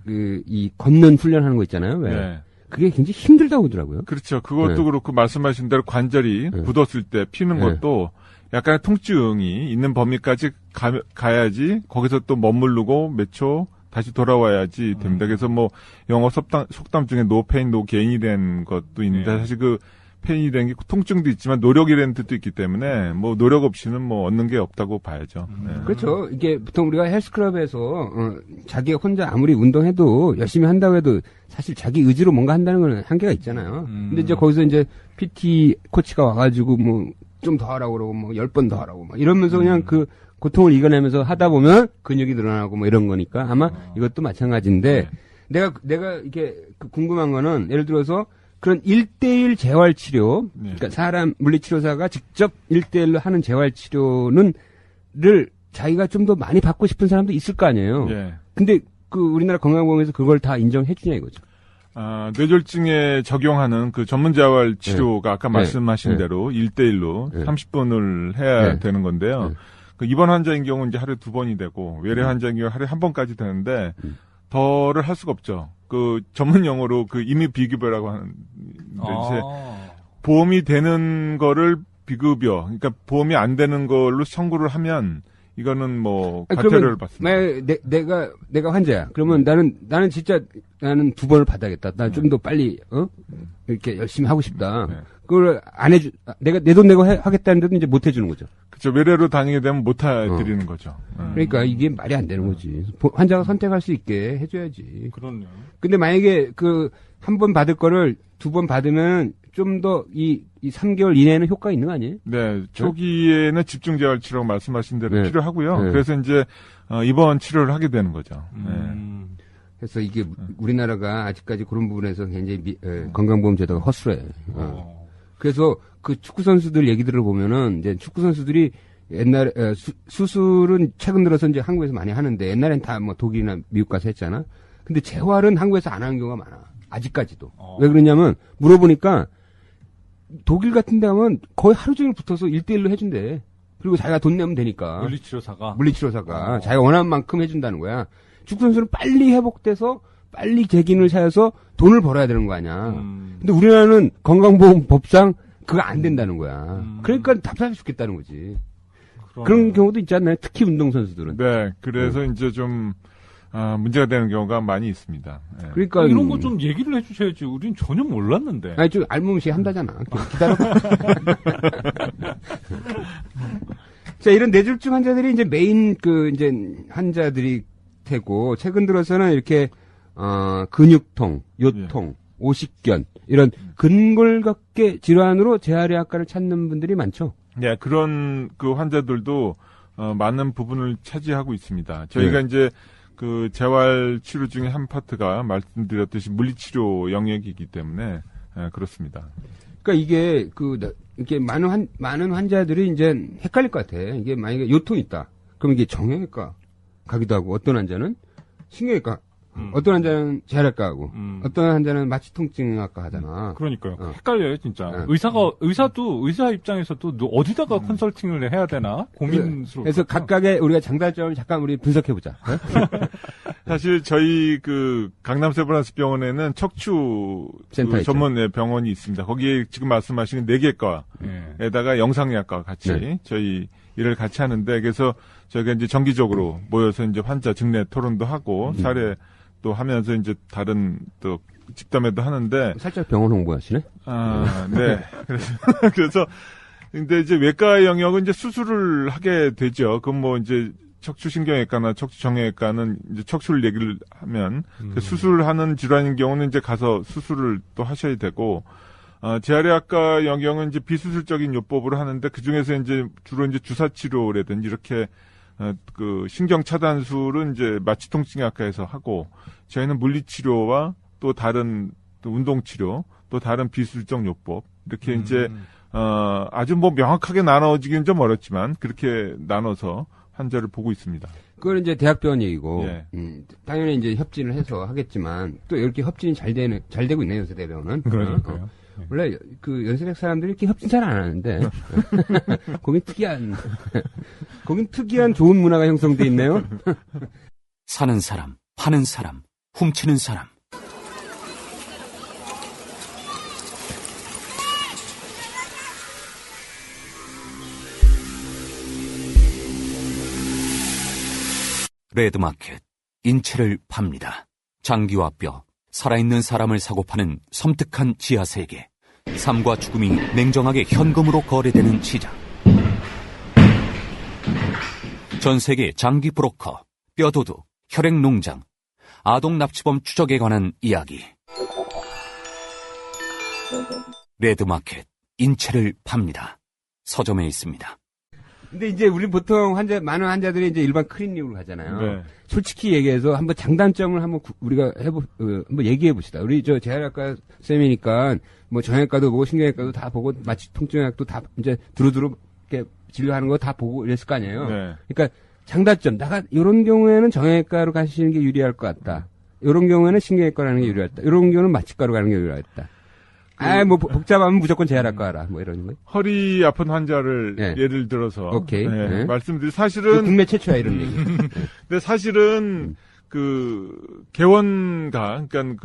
이 걷는 훈련하는 거 있잖아요. 왜? 네. 그게 굉장히 힘들다고 하더라고요. 그렇죠. 그것도 그렇고 말씀하신 대로 관절이 굳었을 때 피는 것도 약간의 통증이 있는 범위까지 가야지 거기서 또 머무르고 몇 초 다시 돌아와야지 됩니다. 그래서 뭐 영어 속담 중에 no pain no gain이라는 것도 있는데 사실 페인이라는 게 통증도 있지만 노력이라는 뜻도 있기 때문에 뭐 노력 없이는 뭐 얻는 게 없다고 봐야죠. 네. 그렇죠. 이게 보통 우리가 헬스클럽에서 자기가 혼자 아무리 운동해도 열심히 한다고 해도 사실 자기 의지로 뭔가 한다는 건 한계가 있잖아요. 근데 이제 거기서 이제 PT 코치가 와가지고 뭐 좀 더 하라고 그러고 뭐 10번 더 하라고 막 이러면서 그냥 그 고통을 이겨내면서 하다 보면 근육이 늘어나고 뭐 이런 거니까 아마 이것도 마찬가지인데 내가 이게 궁금한 거는 예를 들어서 그런 1대1 재활치료, 그러니까 사람 물리치료사가 직접 1대1로 하는 재활치료를 자기가 좀 더 많이 받고 싶은 사람도 있을 거 아니에요. 예. 근데 그 우리나라 건강보험에서 그걸 다 인정해 주냐 이거죠. 뇌졸중에 적용하는 그 전문 재활 치료가 아까 말씀하신 대로 1대1로 30분을 해야 되는 건데요. 그 입원 환자인 경우는 이제 하루에 2번이 되고 외래 환자인 경우 하루에 1번까지 되는데 덜을 할 수가 없죠. 그 전문 용어로 그 임의 비급여라고 하는데 이제 보험이 되는 거를 비급여, 그러니까 보험이 안 되는 걸로 청구를 하면 이거는 뭐 과태료를 받습니다. 내가 환자야. 그러면 나는 진짜 나는 2번을 받아야겠다. 난 좀 더 빨리 이렇게 열심히 하고 싶다. 그걸 안 해주 내가 내 돈 내고 하겠다는데도 이제 못 해주는 거죠. 그렇죠. 외래로 다니게 되면 못 해드리는 거죠. 그러니까 이게 말이 안 되는 거지. 환자가 선택할 수 있게 해줘야지. 그럼요. 근데 만약에 그 한 번 받을 거를 2번 받으면 좀 더 이 3개월 이내에는 효과가 있는 거 아니에요? 네. 초기에는 집중재활 치료라고 말씀하신 대로 필요하고요. 그래서 이제 입원 치료를 하게 되는 거죠. 그래서 이게 우리나라가 아직까지 그런 부분에서 굉장히 건강보험 제도가 허술해. 그래서 그 축구 선수들 얘기들을 보면은 이제 축구 선수들이 옛날에 수술은 최근 들어서 이제 한국에서 많이 하는데 옛날엔 다 뭐 독일이나 미국 가서 했잖아. 근데 재활은 한국에서 안 하는 경우가 많아. 아직까지도. 왜 그러냐면 물어보니까 독일 같은 데 가면 거의 하루 종일 붙어서 1대1로 해준대. 그리고 자기가 돈 내면 되니까. 물리치료사가 자기가 원하는 만큼 해준다는 거야. 축구 선수는 빨리 회복돼서 빨리 재기를 찾아서 돈을 벌어야 되는 거 아니야. 근데 우리나라는 건강보험법상 그거 안 된다는 거야. 그러니까 답답해 죽겠다는 거지. 그런 경우도 있지 않나요? 특히 운동선수들은. 네, 그래서 이제 좀 문제가 되는 경우가 많이 있습니다. 네. 그러니까 이런 거 좀 얘기를 해주셔야지. 우린 전혀 몰랐는데. 아니 좀 알몸시 한다잖아. 기다려봐. 자, 이런 뇌졸중 환자들이 이제 메인 이제 환자들이 되고 최근 들어서는 이렇게 근육통, 요통, 오십견 이런 근골격계 질환으로 재활의학과를 찾는 분들이 많죠. 네, 그런 그 환자들도 많은 부분을 차지하고 있습니다. 저희가 이제 그 재활 치료 중에 한 파트가 말씀드렸듯이 물리치료 영역이기 때문에 그렇습니다. 그러니까 이게 이렇게 많은 환자들이 이제 헷갈릴 것 같아. 이게 만약에 요통이 있다. 그럼 이게 정형외과 가기도 하고 어떤 환자는 신경외과, 어떤 환자는 재활외과 하고 어떤 환자는 마취통증학과 하잖아. 그러니까요. 헷갈려요, 진짜. 의사 입장에서도 어디다가 컨설팅을 해야 되나 고민스러워. 그래서 각각의 우리가 장단점을 잠깐 우리 분석해 보자. 사실 저희 그 강남 세브란스 병원에는 척추 그 전문 병원이 있습니다. 거기에 지금 말씀하신 뇌개과에다가 영상의학과 같이 저희 일을 같이 하는데 그래서 저희가 이제 정기적으로 모여서 이제 환자 직내 토론도 하고 사례 또 하면서 이제 다른 또 직담회도 하는데 살짝 병원 홍보하시네. 네. 그래서 근데 이제 외과 영역은 이제 수술을 하게 되죠. 그럼 뭐 이제 척추신경외과나 척추정형외과는 이제 척추를 얘기를 하면 그 수술하는 질환인 경우는 이제 가서 수술을 또 하셔야 되고 재활의학과 영역은 이제 비수술적인 요법으로 하는데 그 중에서 이제 주로 이제 주사치료라든지 이렇게 그 신경 차단술은 이제 마취통증학과에서 하고 저희는 물리치료와 또 다른 또 운동치료 또 다른 비수술적 요법 이렇게 이제 아주 뭐 명확하게 나눠지기는 좀 어렵지만 그렇게 나눠서 환자를 보고 있습니다. 그건 이제 대학병원 얘기고 당연히 이제 협진을 해서 하겠지만 또 이렇게 협진이 잘 되고 있네요, 연세대병원은. 그러니까요. 원래 그 연세대 사람들이 이렇게 협진 잘 안 하는데 거긴 특이한 좋은 문화가 형성돼 있네요. 사는 사람, 파는 사람, 훔치는 사람. 레드마켓, 인체를 팝니다. 장기와 뼈, 살아있는 사람을 사고 파는 섬뜩한 지하세계. 삶과 죽음이 냉정하게 현금으로 거래되는 시장. 전 세계 장기 브로커, 뼈도둑, 혈액농장, 아동납치범 추적에 관한 이야기. 레드마켓, 인체를 팝니다. 서점에 있습니다. 근데 이제 우리 보통 많은 환자들이 이제 일반 클리닉으로 가잖아요. 네. 솔직히 얘기해서 한번 장단점을 한번 우리가 한번 얘기해 봅시다. 우리 재활학과 쌤이니까 뭐 정형외과도 보고 신경외과도 다 보고 마취 통증약도 다 이제 두루두루 이렇게 진료하는 거 다 보고 이랬을 거 아니에요. 네. 그러니까 장단점, 이런 경우에는 정형외과로 가시는 게 유리할 것 같다. 이런 경우에는 신경외과로 가는 게 유리하다. 이런 경우는 마취과로 가는 게 유리하다. 복잡하면 무조건 재활학과 가라. 뭐 이런 거. 허리 아픈 환자를 네. 예를 들어서 오케이. 네. 말씀드린 사실은 국내 최초야 이런 얘기. 근데 사실은 개원가 그러니까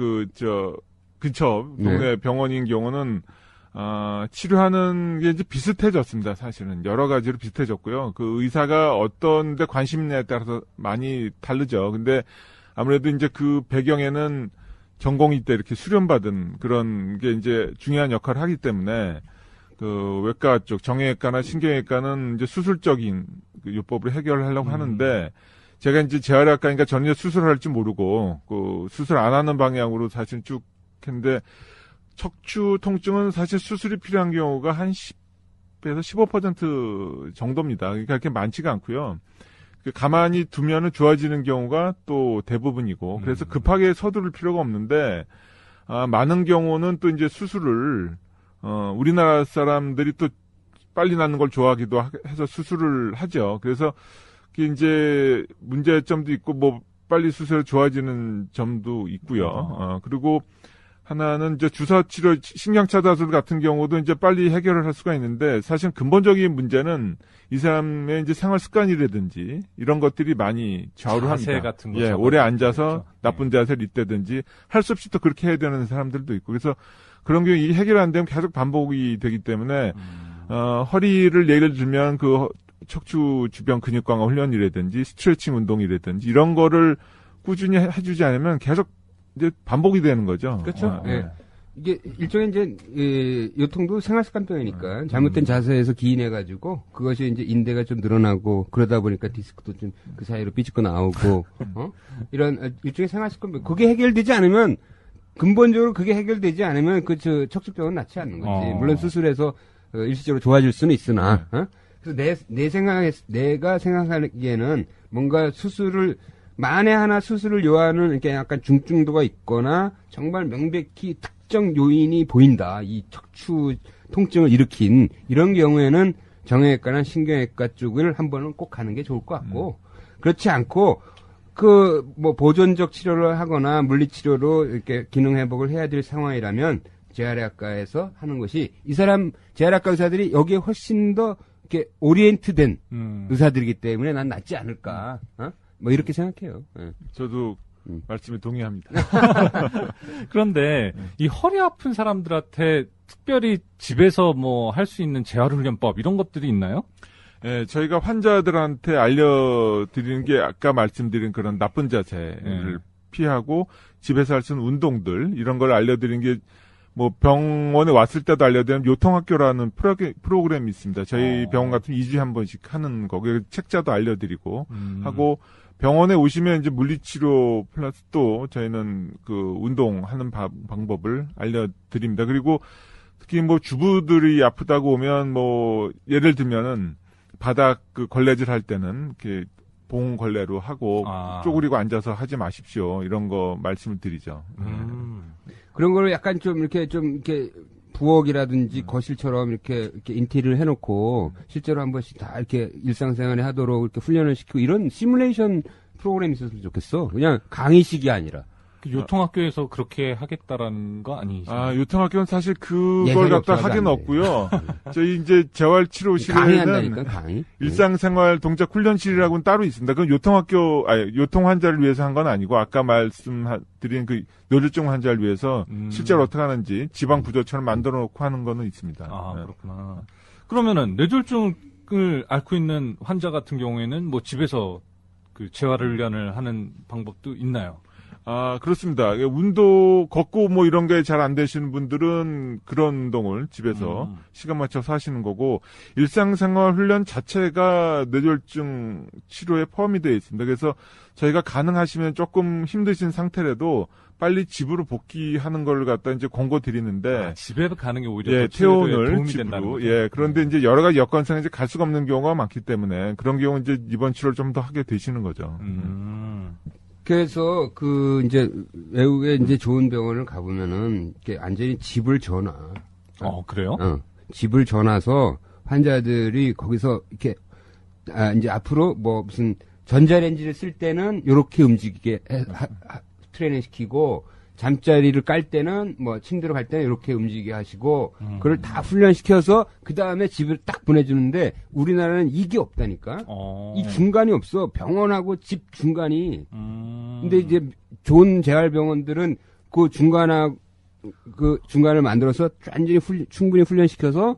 그쵸 동네 병원인 경우는 치료하는 게 이제 비슷해졌습니다. 사실은 여러 가지로 비슷해졌고요. 그 의사가 어떤 데 관심냐에 따라서 많이 다르죠. 근데 아무래도 이제 그 배경에는 전공의 때 이렇게 수련받은 그런 게 이제 중요한 역할을 하기 때문에 그 외과 쪽 정형외과나 신경외과는 이제 수술적인 그 요법으로 해결을 하려고 하는데 제가 이제 재활학과니까 전혀 수술을 할 줄 모르고 그 수술 안 하는 방향으로 사실 쭉 했는데 척추 통증은 사실 수술이 필요한 경우가 한 10에서 15% 정도입니다. 그러니까 그렇게 많지가 않고요. 가만히 두면은 좋아지는 경우가 또 대부분이고, 그래서 급하게 서두를 필요가 없는데, 많은 경우는 또 이제 수술을, 우리나라 사람들이 또 빨리 낫는 걸 좋아하기도 해서 수술을 하죠. 그래서, 그게 이제 문제점도 있고, 뭐, 빨리 수술해 좋아지는 점도 있고요. 그리고, 하나는 이제 주사치료, 신경차다술 같은 경우도 이제 빨리 해결을 할 수가 있는데, 사실 근본적인 문제는 이 사람의 이제 생활 습관이라든지 이런 것들이 많이 좌우를 자세 합니다. 같은 거 오래 앉아서 그렇죠. 나쁜 자세를 잇대든지 할 수 없이 또 그렇게 해야 되는 사람들도 있고, 그래서 그런 경우 이 해결 안 되면 계속 반복이 되기 때문에 허리를 예를 들면 그 척추 주변 근육 강화 훈련이라든지 스트레칭 운동이라든지 이런 거를 꾸준히 해주지 않으면 계속 이제 반복이 되는 거죠. 그렇죠. 예. 이게 일종의 이제 요통도 생활습관병이니까 잘못된 자세에서 기인해가지고 그것이 이제 인대가 좀 늘어나고 그러다 보니까 디스크도 좀 그 사이로 삐집고 나오고 이런 일종의 생활습관병. 그게 해결되지 않으면 근본적으로 그게 해결되지 않으면 척추병은 낫지 않는 거지. 물론 수술해서 일시적으로 좋아질 수는 있으나 그래서 내가 생각하기에는 뭔가 수술을 만에 하나 수술을 요하는 이렇게 약간 중증도가 있거나 정말 명백히 특정 요인이 보인다. 이 척추 통증을 일으킨 이런 경우에는 정형외과나 신경외과 쪽을 한 번은 꼭 가는 게 좋을 것 같고 그렇지 않고 뭐 보존적 치료를 하거나 물리치료로 이렇게 기능 회복을 해야 될 상황이라면 재활학과에서 하는 것이 이 사람 재활학과 의사들이 여기에 훨씬 더 이렇게 오리엔트된 의사들이기 때문에 난 낫지 않을까. 뭐 이렇게 생각해요. 네. 저도 말씀에 동의합니다. 그런데 이 허리 아픈 사람들한테 특별히 집에서 뭐 할 수 있는 재활훈련법 이런 것들이 있나요? 예, 저희가 환자들한테 알려드리는 게 아까 말씀드린 그런 나쁜 자세를 피하고 집에서 할 수 있는 운동들 이런 걸 알려드리는 게 뭐 병원에 왔을 때도 알려드리는 요통학교라는 프로그램이 있습니다. 저희 병원 같은 2주에 한 번씩 하는 거. 책자도 알려드리고 하고 병원에 오시면 이제 물리치료 플러스 또 저희는 그 운동하는 방법을 알려드립니다. 그리고 특히 뭐 주부들이 아프다고 오면 뭐 예를 들면은 바닥 그 걸레질 할 때는 이렇게 봉 걸레로 하고 쪼그리고 앉아서 하지 마십시오. 이런 거 말씀을 드리죠. 그런 거를 약간 좀 이렇게 부엌이라든지 거실처럼 이렇게 인테리어를 해놓고 실제로 한 번씩 다 이렇게 일상생활에 하도록 이렇게 훈련을 시키고 이런 시뮬레이션 프로그램이 있었으면 좋겠어. 그냥 강의식이 아니라. 요통학교에서 그렇게 하겠다라는 거 아니죠? 요통학교는 사실 그걸 갖다 하긴 없고요. 저희 이제 재활치료실에는 강의? 일상생활 동작 훈련실이라고는 따로 있습니다. 그건 요통 환자를 위해서 한 건 아니고 아까 말씀드린 그 뇌졸중 환자를 위해서 실제로 어떻게 하는지 지방 부조처럼 만들어 놓고 하는 거는 있습니다. 그렇구나. 그러면은 뇌졸중을 앓고 있는 환자 같은 경우에는 뭐 집에서 그 재활훈련을 하는 방법도 있나요? 그렇습니다. 운동, 걷고 뭐 이런 게 잘 안 되시는 분들은 그런 운동을 집에서 시간 맞춰서 하시는 거고, 일상생활 훈련 자체가 뇌졸중 치료에 포함이 되어 있습니다. 그래서 저희가 가능하시면 조금 힘드신 상태라도 빨리 집으로 복귀하는 걸 갖다 이제 권고 드리는데. 집에 가는 게 오히려 퇴원을 도움이 집으로. 된다는 거죠. 그런데 이제 여러 가지 여건상 이제 갈 수가 없는 경우가 많기 때문에 그런 경우 이제 입원 치료를 좀 더 하게 되시는 거죠. 그래서 이제 외국에 이제 좋은 병원을 가보면은 이렇게 완전히 집을 전화. 그래요? 집을 전화서 환자들이 거기서 이렇게 이제 앞으로 뭐 무슨 전자레인지를 쓸 때는 요렇게 움직이게 트레이닝 시키고, 잠자리를 깔 때는 뭐 침대로 갈 때는 이렇게 움직이게 하시고, 그걸 다 훈련시켜서 그 다음에 집을 딱 보내주는데, 우리나라는 이게 없다니까. 이 중간이 없어. 병원하고 집 중간이. 근데 이제 좋은 재활병원들은 그 중간을 만들어서 완전히 충분히 훈련시켜서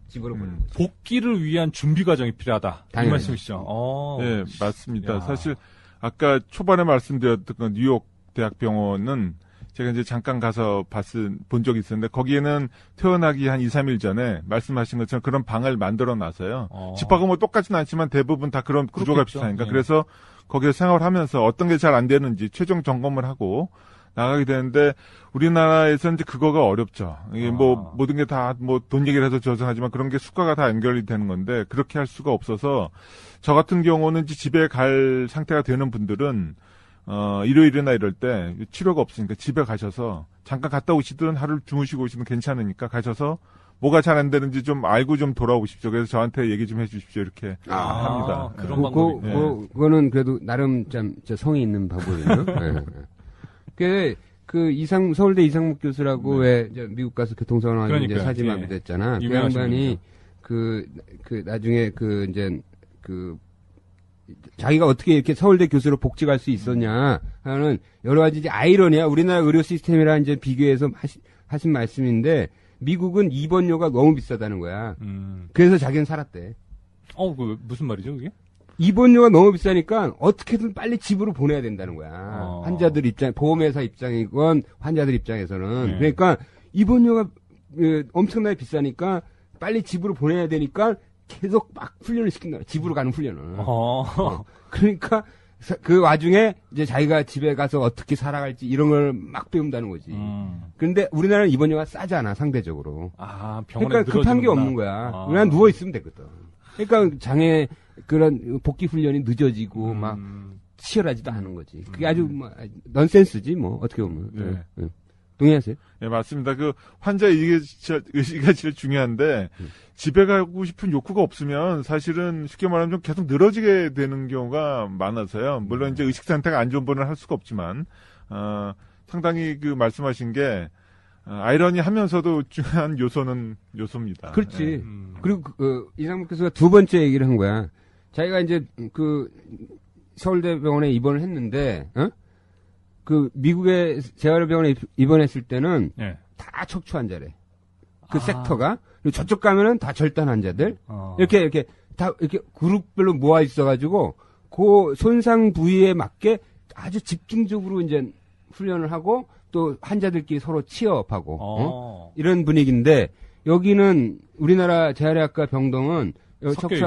집으로 보내는 거죠. 복귀를 위한 준비 과정이 필요하다. 이 당연히. 말씀이시죠. 네, 맞습니다. 야. 사실 아까 초반에 말씀드렸던 그 뉴욕 대학병원은 제가 이제 잠깐 가서 본 적이 있었는데, 거기에는 퇴원하기 한 2, 3일 전에 말씀하신 것처럼 그런 방을 만들어 놨어요. 집하고 뭐 똑같진 않지만 대부분 다 그런 구조가 그렇겠죠. 비슷하니까. 예. 그래서 거기서 생활하면서 어떤 게 잘 안 되는지 최종 점검을 하고 나가게 되는데, 우리나라에서는 이제 그거가 어렵죠. 이게 뭐 모든 게 다 뭐 돈 얘기를 해서 죄송하지만 그런 게 수가가 다 연결이 되는 건데, 그렇게 할 수가 없어서 저 같은 경우는 이제 집에 갈 상태가 되는 분들은 일요일이나 이럴 때 치료가 없으니까 집에 가셔서 잠깐 갔다 오시든 하루를 주무시고 오시든 괜찮으니까 가셔서 뭐가 잘 안 되는지 좀 알고 좀 돌아오십시오. 그래서 저한테 얘기 좀 해주십시오. 이렇게 합니다. 그런 방법이 그거는 그래도 나름 좀 성의 있는 방법이에요. 서울대 이상묵 교수라고 왜 미국 가서 교통사고나 이제 사지마비 됐잖아. 그 양반이 나중에 자기가 어떻게 이렇게 서울대 교수로 복직할 수 있었냐 하는 여러 가지 이제 아이러니야. 우리나라 의료 시스템이랑 이제 비교해서 하신 말씀인데, 미국은 입원료가 너무 비싸다는 거야. 그래서 자기는 살았대. 그 무슨 말이죠, 그게? 입원료가 너무 비싸니까 어떻게든 빨리 집으로 보내야 된다는 거야. 환자들 보험회사 입장이건 환자들 입장에서는. 그러니까 입원료가 엄청나게 비싸니까 빨리 집으로 보내야 되니까 계속 막 훈련을 시킨다. 집으로 가는 훈련을. 그러니까 그 와중에 이제 자기가 집에 가서 어떻게 살아갈지 이런 걸 막 배운다는 거지. 그런데 우리나라는 입원료가 싸잖아, 상대적으로. 병원에 그러니까 급한 게 없는 거야. 우리나라 누워 있으면 되거든. 그러니까 그런 복귀 훈련이 늦어지고 막 치열하지도 않은 거지. 그게 아주 넌센스지 뭐 어떻게 보면. 동의하세요? 네, 맞습니다. 그 환자 의식이 제일 중요한데, 집에 가고 싶은 욕구가 없으면 사실은 쉽게 말하면 좀 계속 늘어지게 되는 경우가 많아서요. 물론 이제 의식 상태가 안 좋은 분은 할 수가 없지만, 상당히 말씀하신 게 아이러니하면서도 중요한 요소입니다. 그렇지. 그리고 이상묵 교수가 두 번째 얘기를 한 거야. 자기가 이제 서울대 병원에 입원을 했는데, 미국의 재활병원에 입원했을 때는 다 척추 환자래. 섹터가. 그리고 저쪽 가면은 다 절단 환자들. 이렇게 다 이렇게 그룹별로 모아 있어가지고 그 손상 부위에 맞게 아주 집중적으로 이제 훈련을 하고 또 환자들끼리 서로 치어업하고 이런 분위기인데, 여기는 우리나라 재활의학과 병동은 여기 척추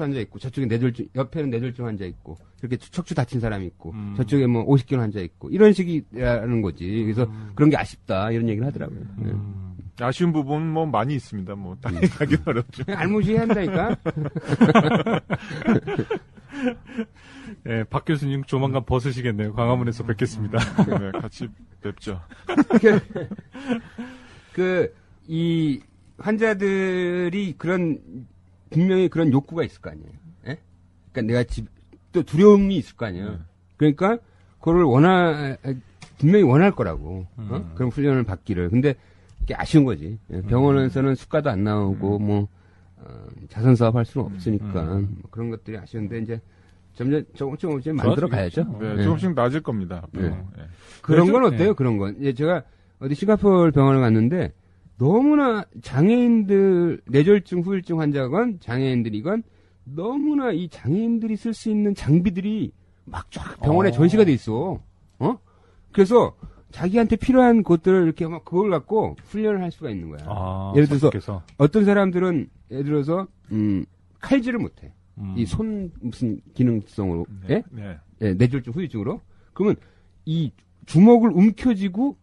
환자 있고, 저쪽에 옆에는 뇌졸중 환자 있고, 이렇게 척추 다친 사람이 있고, 저쪽에 뭐 50kg 환자 있고, 이런 식이라는 거지. 그래서 그런 게 아쉽다, 이런 얘기를 하더라고요. 아쉬운 부분은 뭐 많이 있습니다. 뭐, 당연히 하긴 어렵죠. 알무시해야 한다니까? 네, 박 교수님 조만간 벗으시겠네요. 광화문에서 뵙겠습니다. 네, 같이 뵙죠. 이 환자들이 분명히 그런 욕구가 있을 거 아니에요. 예? 그러니까 또 두려움이 있을 거 아니에요. 그러니까 그걸 분명히 원할 거라고. 그런 훈련을 받기를. 근데 그게 아쉬운 거지. 병원에서는 수가도 안 나오고 자선 사업 할 수는 없으니까 뭐 그런 것들이 아쉬운데, 이제 점점 조금씩 만들어 가야죠. 네, 조금씩 낮을 겁니다. 네. 그런 건 어때요? 그런 건. 제가 어디 싱가포르 병원을 갔는데, 너무나 뇌졸중, 후유증 환자건 장애인들이건 너무나 이 장애인들이 쓸 수 있는 장비들이 막 쫙 병원에 전시가 돼 있어. 그래서 자기한테 필요한 것들을 이렇게 막 그걸 갖고 훈련을 할 수가 있는 거야. 예를 들어서 선생님께서. 어떤 사람들은 예를 들어서 칼질을 못해. 이 손 무슨 기능성으로 예? 예, 뇌졸중 후유증으로 그러면 이 주먹을 움켜쥐고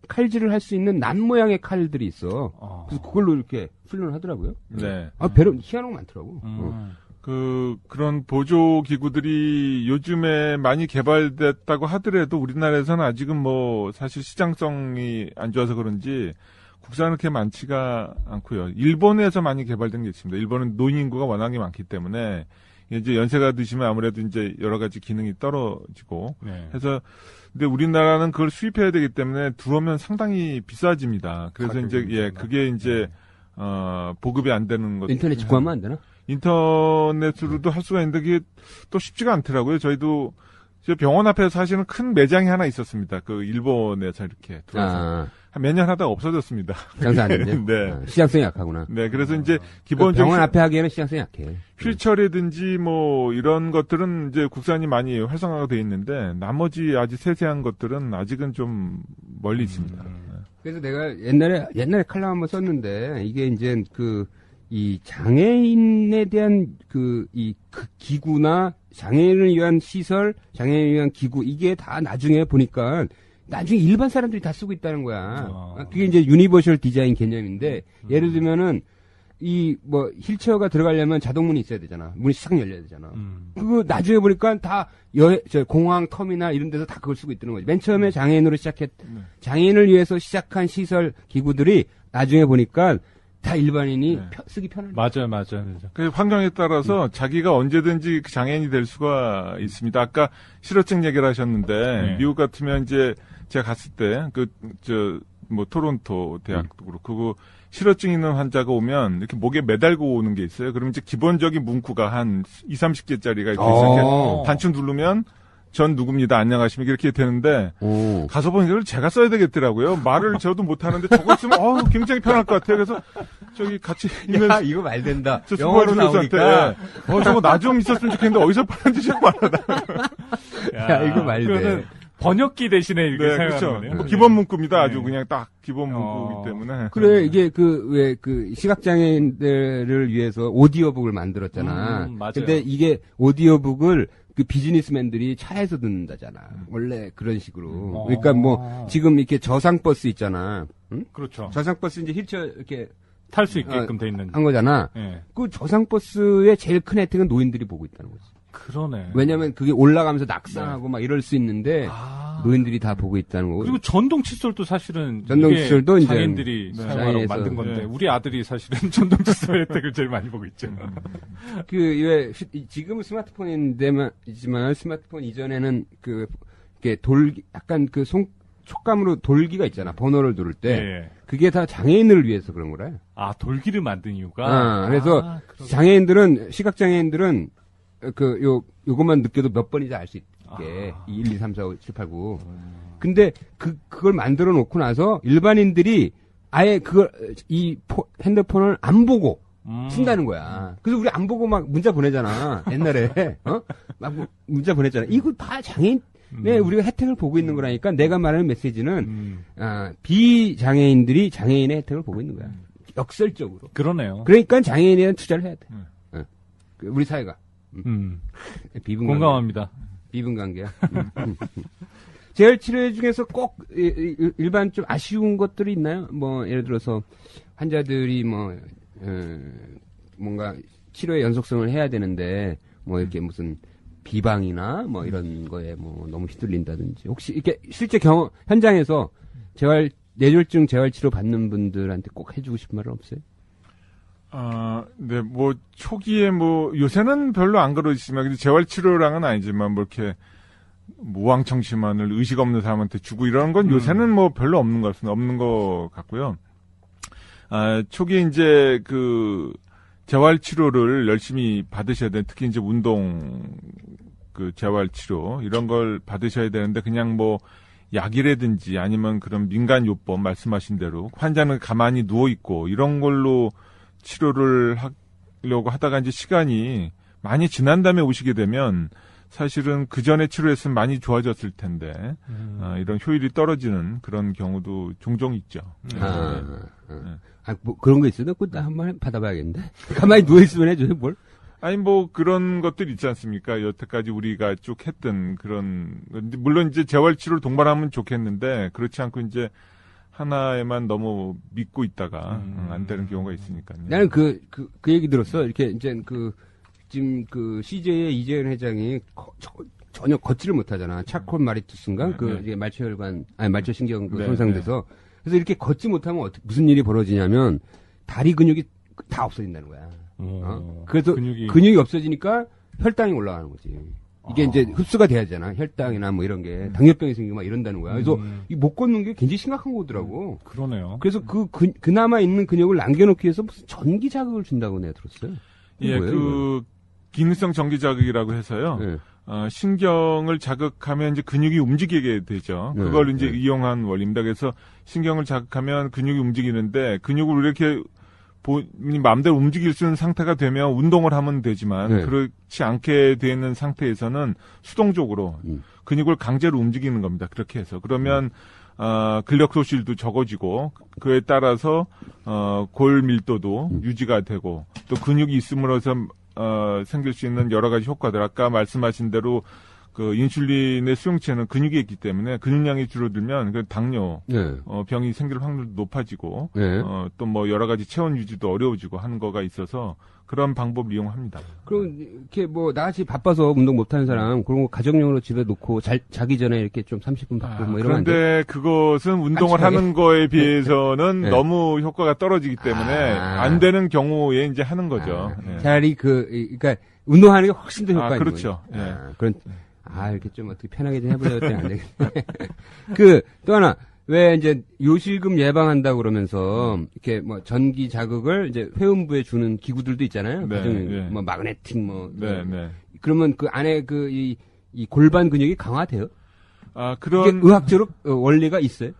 칼질을 할 수 있는 난 모양의 칼들이 있어. 그래서 그걸로 이렇게 훈련을 하더라고요. 네. 배로 희한한 거 많더라고. 그런 보조 기구들이 요즘에 많이 개발됐다고 하더라도 우리나라에서는 아직은 뭐 사실 시장성이 안 좋아서 그런지 국산은 그렇게 많지가 않고요. 일본에서 많이 개발된 게 있습니다. 일본은 노인 인구가 워낙에 많기 때문에 이제 연세가 드시면 아무래도 이제 여러 가지 기능이 떨어지고 해서 근데 우리나라는 그걸 수입해야 되기 때문에 들어오면 상당히 비싸집니다. 그래서 이제 그게 이제 보급이 안 되는 것. 인터넷 구하면 안 되나? 인터넷으로도 할 수가 있는데 그게 또 쉽지가 않더라고요. 저희도 저 병원 앞에 사실은 큰 매장이 하나 있었습니다. 그 일본에서 이렇게 들어와서 한 몇 년 하다가 없어졌습니다. 장사 안 되죠? 네. 시장성이 약하구나. 네, 그래서 이제 기본적으로 병원 앞에 하기에는 시장성이 약해. 휠체어라든지 뭐 이런 것들은 이제 국산이 많이 활성화가 돼 있는데 나머지 아주 세세한 것들은 아직은 좀 멀리 있습니다. 그래서 내가 옛날에 칼럼 한번 썼는데 이게 이제 이 장애인에 대한 그 기구나 장애인을 위한 시설, 장애인을 위한 기구 이게 다 나중에 보니까 나중에 일반 사람들이 다 쓰고 있다는 거야. 그게 이제 유니버셜 디자인 개념인데 예를 들면은 휠체어가 들어가려면 자동문이 있어야 되잖아. 문이 싹 열려야 되잖아. 그거 나중에 보니까 다 공항 터미널 이런 데서 다 그걸 쓰고 있다는 거지. 맨 처음에 장애인으로 장애인을 위해서 시작한 시설 기구들이 나중에 보니까 다 일반인이 쓰기 편합니다. 맞아요. 그 환경에 따라서 자기가 언제든지 그 장애인이 될 수가 있습니다. 아까 실어증 얘기를 하셨는데 미국 같으면 이제 제가 갔을 때 토론토 대학도 그렇고 실어증 있는 환자가 오면 이렇게 목에 매달고 오는 게 있어요. 그러면 이제 기본적인 문구가 한 20-30개짜리가 이렇게 있어요. 단추 누르면 전 누굽니다. 안녕하십니까. 이렇게 되는데, 가서 보니까 이걸 제가 써야 되겠더라고요. 말을 저도 못하는데 저거 쓰면, 굉장히 편할 것 같아요. 그래서, 저기 같이 있는. 야, 이거 말 된다. 저 영어로 나오니까. 저거 나 좀 있었으면 좋겠는데, 어디서 파는지 좀 알아다. 야, 이거 말 돼. 번역기 대신에 이렇게 사용하는 그렇죠. 거네요. 뭐 기본 문구입니다. 아주 그냥 딱 기본 문구이기 때문에. 그래, 이게 시각장애인들을 위해서 오디오북을 만들었잖아. 맞아요. 근데 이게 오디오북을 그 비즈니스맨들이 차에서 듣는다잖아. 원래 그런 식으로. 그러니까 뭐 지금 이렇게 저상버스 있잖아. 응? 그렇죠. 저상버스 이제 휠체어 이렇게 탈 수 있게끔 돼 있는. 한 거잖아. 네. 그 저상버스의 제일 큰 혜택은 노인들이 보고 있다는 거지. 그러네. 왜냐면 그게 올라가면서 낙상하고 막 이럴 수 있는데 노인들이 다 보고 있다는 거고. 그리고 전동 칫솔도 사실은 전동 칫솔도 이제 장애인들이 사용하라고 만든 건데 우리 아들이 사실은 전동 칫솔 혜택을 제일 많이 보고 있죠. 지금은 스마트폰이지만 스마트폰 이전에는 이렇게 약간 촉감으로 돌기가 있잖아. 번호를 누를 때. 그게 다 장애인을 위해서 그런 거래. 돌기를 만든 이유가? 그래서 시각장애인들은 요것만 느껴도 몇 번이지 알 수 있게. 1, 2, 3, 4, 5, 7, 8, 9. 근데 그걸 만들어 놓고 나서 일반인들이 아예 핸드폰을 안 보고 쓴다는 거야. 그래서 우리 안 보고 막 문자 보내잖아. 옛날에. 막 문자 보냈잖아. 이거 다 장애인, 우리가 혜택을 보고 있는 거라니까 내가 말하는 메시지는, 비장애인들이 장애인의 혜택을 보고 있는 거야. 역설적으로. 그러네요. 그러니까 장애인에 대한 투자를 해야 돼. 우리 사회가. 공감합니다. 비분관계야. 재활치료 중에서 꼭 일반 좀 아쉬운 것들이 있나요? 뭐 예를 들어서 환자들이 뭔가 치료의 연속성을 해야 되는데 뭐 이렇게 무슨 비방이나 뭐 이런 거에 뭐 너무 휘둘린다든지 혹시 이렇게 실제 현장에서 뇌졸중 재활치료 받는 분들한테 꼭 해주고 싶은 말은 없어요? 네, 초기에 요새는 별로 안 그러시지만, 근데 재활치료랑은 아니지만, 이렇게, 무왕청심환을 의식 없는 사람한테 주고 이런 건 요새는 별로 없는 것 같습니다. 없는 것 같고요. 초기에 이제 재활치료를 열심히 받으셔야 되는, 특히 이제 재활치료, 이런 걸 받으셔야 되는데, 그냥 약이라든지 아니면 그런 민간요법 말씀하신 대로, 환자는 가만히 누워있고, 이런 걸로 치료를 하려고 하다가 이제 시간이 많이 지난 다음에 오시게 되면 사실은 그 전에 치료했으면 많이 좋아졌을 텐데 이런 효율이 떨어지는 그런 경우도 종종 있죠. 뭐 그런 거 있어? 나 한번 받아봐야겠는데. 가만히 누워 있으면 해줘요, 뭘? 아니 뭐 그런 것들 있지 않습니까? 여태까지 우리가 쭉 했던 그런 물론 이제 재활치료를 동반하면 좋겠는데 그렇지 않고 이제 하나에만 너무 믿고 있다가 안 되는 경우가 있으니까요. 나는 그 얘기 들었어. 이렇게 이제 지금 CJ의 이재현 회장이 전혀 걷지를 못하잖아. 차콜 마리투스인가? 이제 말초신경 손상돼서. 그래서 이렇게 걷지 못하면 무슨 일이 벌어지냐면 다리 근육이 다 없어진다는 거야. 그래서 근육이 없어지니까 혈당이 올라가는 거지. 이게 이제 흡수가 돼야 되잖아. 혈당이나 뭐 이런 게 당뇨병이 생기고 막 이런다는 거야. 그래서 이 못 걷는 게 굉장히 심각한 거더라고. 그러네요. 그래서 그나마 있는 근육을 남겨놓기 위해서 무슨 전기 자극을 준다고 내가 들었어요. 예, 뭐예요, 기능성 전기 자극이라고 해서요. 네. 신경을 자극하면 이제 근육이 움직이게 되죠. 그걸 이제 이용한 원리입니다. 그래서 신경을 자극하면 근육이 움직이는데 근육을 이렇게 본인 마음대로 움직일 수 있는 상태가 되면 운동을 하면 되지만 그렇지 않게 되어 있는 상태에서는 수동적으로 근육을 강제로 움직이는 겁니다. 그렇게 해서 그러면 근력 소실도 적어지고 그에 따라서 골 밀도도 유지가 되고 또 근육이 있음으로써 생길 수 있는 여러 가지 효과들 아까 말씀하신 대로 그 인슐린의 수용체는 근육에 있기 때문에 근육량이 줄어들면 그 당뇨 병이 생길 확률도 높아지고 또 뭐 여러 가지 체온 유지도 어려워지고 하는 거가 있어서 그런 방법을 이용합니다. 그럼 이렇게 뭐 나같이 바빠서 운동 못하는 사람 그런 거 가정용으로 집에 놓고 자기 전에 이렇게 좀 30분 받고 뭐 이런 거 그런데 그것은 운동을 하는 거에 비해서는 너무 효과가 떨어지기 때문에 안 되는 경우에 이제 하는 거죠. 차라리 그러니까 운동하는 게 훨씬 더 효과가 있는 그렇죠. 거죠. 이렇게 좀 어떻게 편하게 좀 해보려고 했더니 안 되겠네. 또 하나, 왜 이제 요실금 예방한다고 그러면서, 이렇게 뭐 전기 자극을 이제 회음부에 주는 기구들도 있잖아요. 뭐 마그네틱 그러면 그 안에 이 골반 근육이 강화돼요? 이게 의학적으로 원리가 있어요?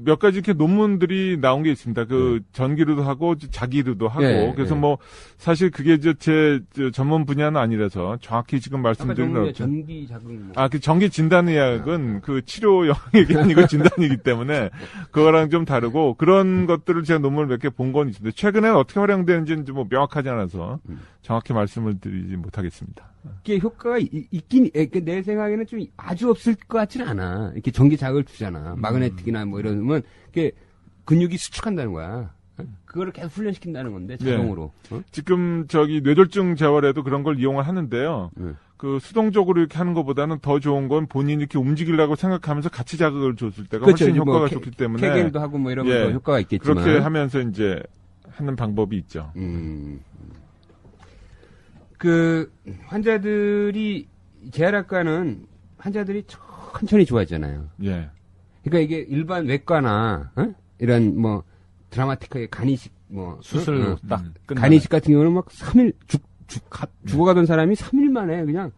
몇 가지 이렇게 논문들이 나온 게 있습니다. 전기로도 하고, 자기로도 하고. 그래서 뭐, 사실 그게 제 전문 분야는 아니라서 정확히 지금 말씀드리는 전기 자극. 그 전기 진단의학은 치료 영역이 아니고 진단이기 때문에 그거랑 좀 다르고 그런 것들을 제가 논문을 몇 개 본 건 있습니다. 최근에는 어떻게 활용되는지는 뭐 명확하지 않아서 정확히 말씀을 드리지 못하겠습니다. 이게 효과가 있긴, 내 생각에는 좀 아주 없을 것 같지는 않아. 이렇게 전기 자극을 주잖아. 마그네틱이나 뭐 이러면, 이게 근육이 수축한다는 거야. 그거를 계속 훈련시킨다는 건데, 자동으로. 지금 뇌졸중 재활에도 그런 걸 이용을 하는데요. 수동적으로 이렇게 하는 것보다는 더 좋은 건 본인이 이렇게 움직이려고 생각하면서 같이 자극을 줬을 때가 훨씬 효과가 좋기 때문에. 케겔도 하고 뭐 이러면 더 효과가 있겠지만. 그렇게 하면서 이제 하는 방법이 있죠. 환자들이, 재활학과는 환자들이 천천히 좋아지잖아요. 예. 그러니까 이게 일반 외과나, 이런 뭐, 드라마틱하게 간이식, 수술 딱 끝나. 간이식 같은 경우는 막 3일, 죽어가던 사람이 3일 만에 그냥,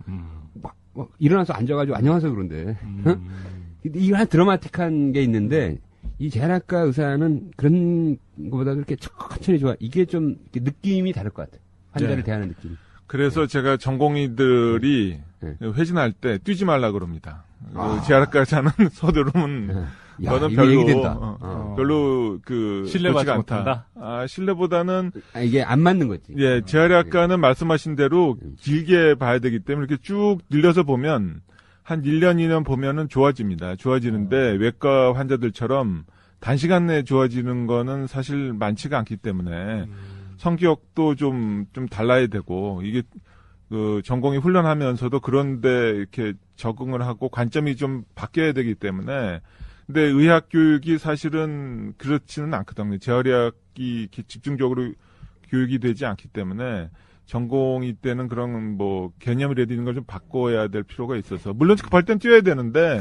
막 일어나서 앉아가지고 안녕하세요 그런데. 이거 한 드라마틱한 게 있는데, 이 재활학과 의사는 그런 것보다도 이렇게 천천히 좋아. 이게 좀 느낌이 다를 것 같아요. 환자를 대하는 느낌이. 그래서 제가 전공의들이 회진할 때 뛰지 말라 그럽니다. 재활학과에서는 서두르면 너는 별로 신뢰받지 않다. 못한다. 신뢰보다는 이게 안 맞는 거지. 예, 재활학과는 말씀하신 대로 길게 봐야 되기 때문에 이렇게 쭉 늘려서 보면 한 1년, 2년 보면은 좋아집니다. 좋아지는데 외과 환자들처럼 단시간 내에 좋아지는 거는 사실 많지가 않기 때문에 성격도 좀 달라야 되고, 이게, 전공이 훈련하면서도 그런데 이렇게 적응을 하고 관점이 좀 바뀌어야 되기 때문에, 근데 의학 교육이 사실은 그렇지는 않거든요. 재활의학이 이렇게 집중적으로 교육이 되지 않기 때문에, 전공의 때는 그런 개념이라도 있는 걸 좀 바꿔야 될 필요가 있어서 물론 급할 땐 뛰어야 되는데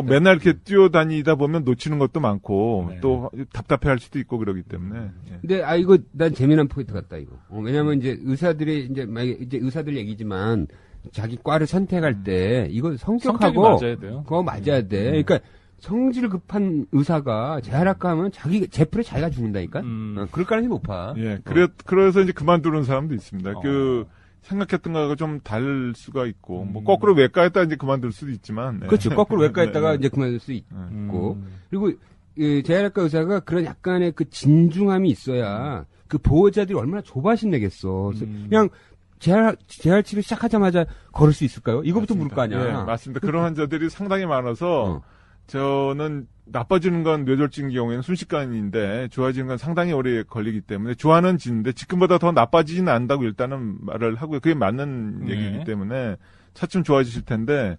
맨날 이렇게 뛰어다니다 보면 놓치는 것도 많고 또 답답해할 수도 있고 그러기 때문에. 근데 이거 난 재미난 포인트 같다 이거. 왜냐면 이제 의사들이 이제 의사들 얘기지만 자기 과를 선택할 때 이거 성격하고 맞아야 돼요. 그거 맞아야 돼. 그러니까 성질 급한 의사가 재활학과 하면 제풀에 자기가 죽는다니까? 그럴 가능성이 높아. 예, 그래서 이제 그만두는 사람도 있습니다. 생각했던 거하고 좀 다를 수가 있고, 뭐, 거꾸로 외과했다 이제 그만둘 수도 있지만. 네. 그렇죠. 거꾸로 외과했다가 네. 이제 그만둘 수 있고. 그리고, 재활학과 의사가 그런 약간의 그 진중함이 있어야 그 보호자들이 얼마나 조바심 내겠어. 그래서 그냥 재활 치료 시작하자마자 걸을 수 있을까요? 이거부터 물을 거 아니야. 예, 맞습니다. 그런 환자들이 상당히 많아서, 저는 나빠지는 건 뇌졸중 경우에는 순식간인데 좋아지는 건 상당히 오래 걸리기 때문에 좋아는 지는데 지금보다 더 나빠지지는 않는다고 일단은 말을 하고요. 그게 맞는 얘기이기 때문에 차츰 좋아지실 텐데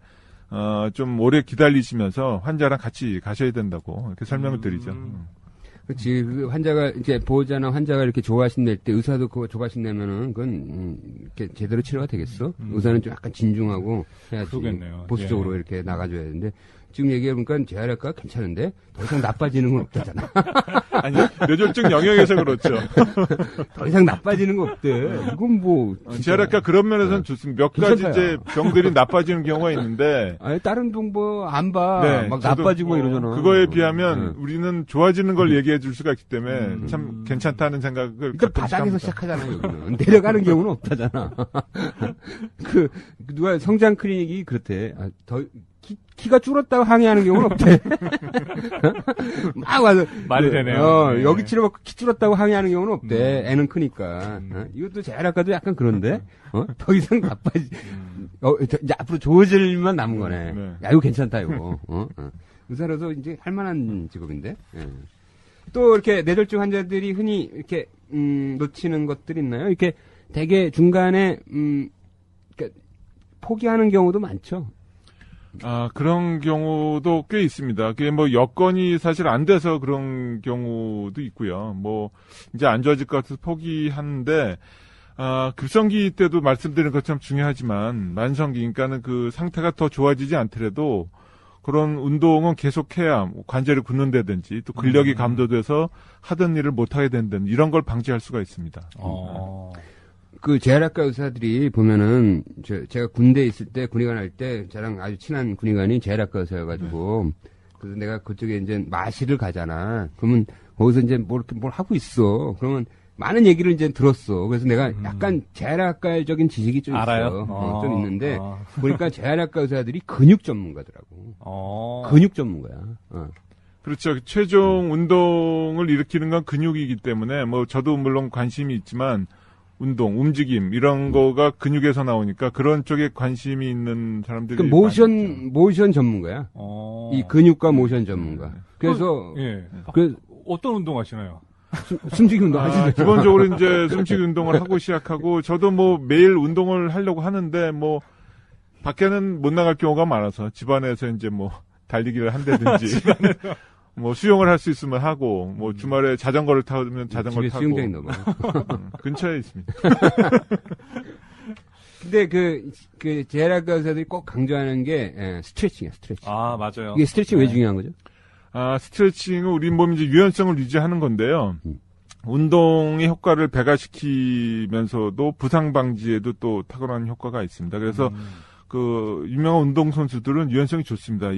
좀 오래 기다리시면서 환자랑 같이 가셔야 된다고 이렇게 설명을 드리죠. 그렇지. 그 환자가 이제 보호자나 환자가 이렇게 조바심 낼 때 의사도 그거 조바심 내면은 그건 이렇게 제대로 치료가 되겠어? 의사는 좀 약간 진중하고 해야지. 그러겠네요. 보수적으로 예. 이렇게 나가줘야 되는데 지금 얘기해보니까 재활학과가 괜찮은데 더 이상 나빠지는 건 없다잖아. 아니, 뇌졸중 영역에서 그렇죠. 더 이상 나빠지는 거 없대. 이건 뭐. 진짜. 재활학과 그런 면에서는 좋습니다. 몇 가지 괜찮아요. 이제 병들이 나빠지는 경우가 있는데. 아니, 다른 동뭐 안 봐. 네, 막 저도 나빠지고 이러잖아. 그거에 비하면 네. 우리는 좋아지는 걸 얘기해 줄 수가 있기 때문에 참 괜찮다는 생각을. 일단 바닥에서 시작하잖아, 여기는. 내려가는 경우는 없다잖아. 누가 성장 클리닉이 그렇대. 키가 줄었다고 항의하는 경우는 없대. 막 와서. 말이 되네요. 네. 여기 치료받고 키 줄었다고 항의하는 경우는 없대. 애는 크니까. 이것도 재활학과도 약간 그런데, 더 이상 나빠지. 이제 앞으로 좋아질 일만 남은 거네. 네. 야, 이거 괜찮다, 이거. 의사로서 이제 할 만한 직업인데. 예. 또 이렇게 뇌졸중 환자들이 흔히 이렇게, 놓치는 것들이 있나요? 이렇게 되게 중간에, 그러니까 포기하는 경우도 많죠. 그런 경우도 꽤 있습니다. 그게 뭐 여건이 사실 안 돼서 그런 경우도 있고요. 뭐 이제 안 좋아질 것 같아서 포기하는데 급성기 때도 말씀드린 것처럼 중요하지만 만성기 그러니까는 그 상태가 더 좋아지지 않더라도 그런 운동은 계속해야 관절이 굳는다든지 또 근력이 감도돼서 하던 일을 못 하게 된다든지 이런 걸 방지할 수가 있습니다. 그 재활학과 의사들이 보면은 제가 군대에 있을 때 군의관 할 때 저랑 아주 친한 군의관이 재활학과 의사여가지고 그래서 내가 그쪽에 이제 마실을 가잖아. 그러면 거기서 이제 뭘 하고 있어. 그러면 많은 얘기를 이제 들었어. 그래서 내가 약간 재활학과적인 지식이 좀 알아요? 있어. 좀 있는데 보니까 재활학과 의사들이 근육 전문가더라고. 근육 전문가야. 그렇죠. 최종 운동을 일으키는 건 근육이기 때문에 뭐 저도 물론 관심이 있지만 운동, 움직임 이런 거가 근육에서 나오니까 그런 쪽에 관심이 있는 사람들이 그 모션 전문가야. 이 근육과 모션 전문가. 그래서 어떤 운동 하시나요? 숨쉬기 운동 하시죠. 기본적으로 이제 숨쉬기 운동을 하고 시작하고 저도 뭐 매일 운동을 하려고 하는데 뭐 밖에는 못 나갈 경우가 많아서 집안에서 이제 뭐 달리기를 한다든지 뭐 수영을 할 수 있으면 하고 뭐 주말에 자전거를 타면 자전거를 타고 수영장 있나 봐. 근처에 있습니다. 근데 그 재활학과 의사들이 꼭 강조하는 게 스트레칭이야, 스트레칭. 맞아요. 이게 스트레칭 왜 중요한 거죠? 스트레칭은 우리 몸이 이제 유연성을 유지하는 건데요. 운동의 효과를 배가시키면서도 부상 방지에도 또 탁월한 효과가 있습니다. 그래서 그 유명한 운동 선수들은 유연성이 좋습니다.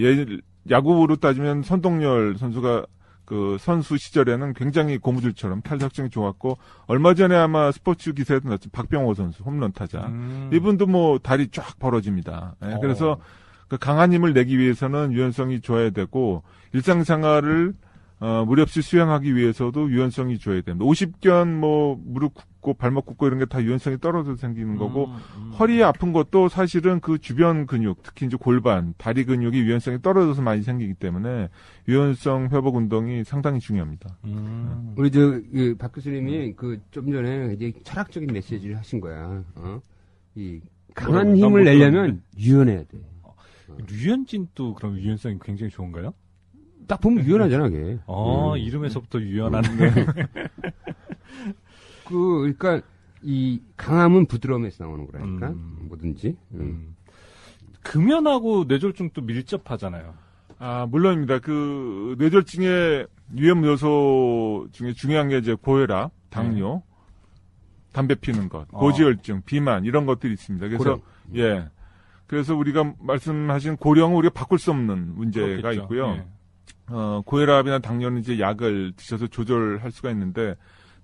야구로 따지면 선동열 선수가 그 선수 시절에는 굉장히 고무줄처럼 탈착성이 좋았고 얼마 전에 아마 스포츠 기사에도 나왔죠. 박병호 선수 홈런 타자. 이분도 뭐 다리 쫙 벌어집니다. 그래서 그 강한 힘을 내기 위해서는 유연성이 좋아야 되고 일상생활을 무리 없이 수행하기 위해서도 유연성이 좋아야 됩니다. 50견 뭐 무릎 굽고 발목 굽고 이런 게 다 유연성이 떨어져서 생기는 거고 허리 아픈 것도 사실은 그 주변 근육 특히 이제 골반, 다리 근육이 유연성이 떨어져서 많이 생기기 때문에 유연성 회복 운동이 상당히 중요합니다. 우리 박 교수님이 좀 전에 이제 철학적인 메시지를 하신 거야. 이 강한 힘을 내려면 유연해야 돼. 류현진도 그럼 유연성이 굉장히 좋은가요? 딱 보면 유연하잖아, 걔. 이름에서부터 유연한. 그러니까, 이 강함은 부드러움에서 나오는 거라니까, 뭐든지. 금연하고 뇌졸중도 밀접하잖아요. 물론입니다. 그, 뇌졸중의 위험 요소 중에 중요한 게 이제 고혈압, 당뇨, 담배 피는 것, 고지혈증, 비만, 이런 것들이 있습니다. 그래서, 고령. 그래서 우리가 말씀하신 고령은 우리가 바꿀 수 없는 문제가 그렇겠죠. 있고요. 고혈압이나 당뇨는 이제 약을 드셔서 조절할 수가 있는데,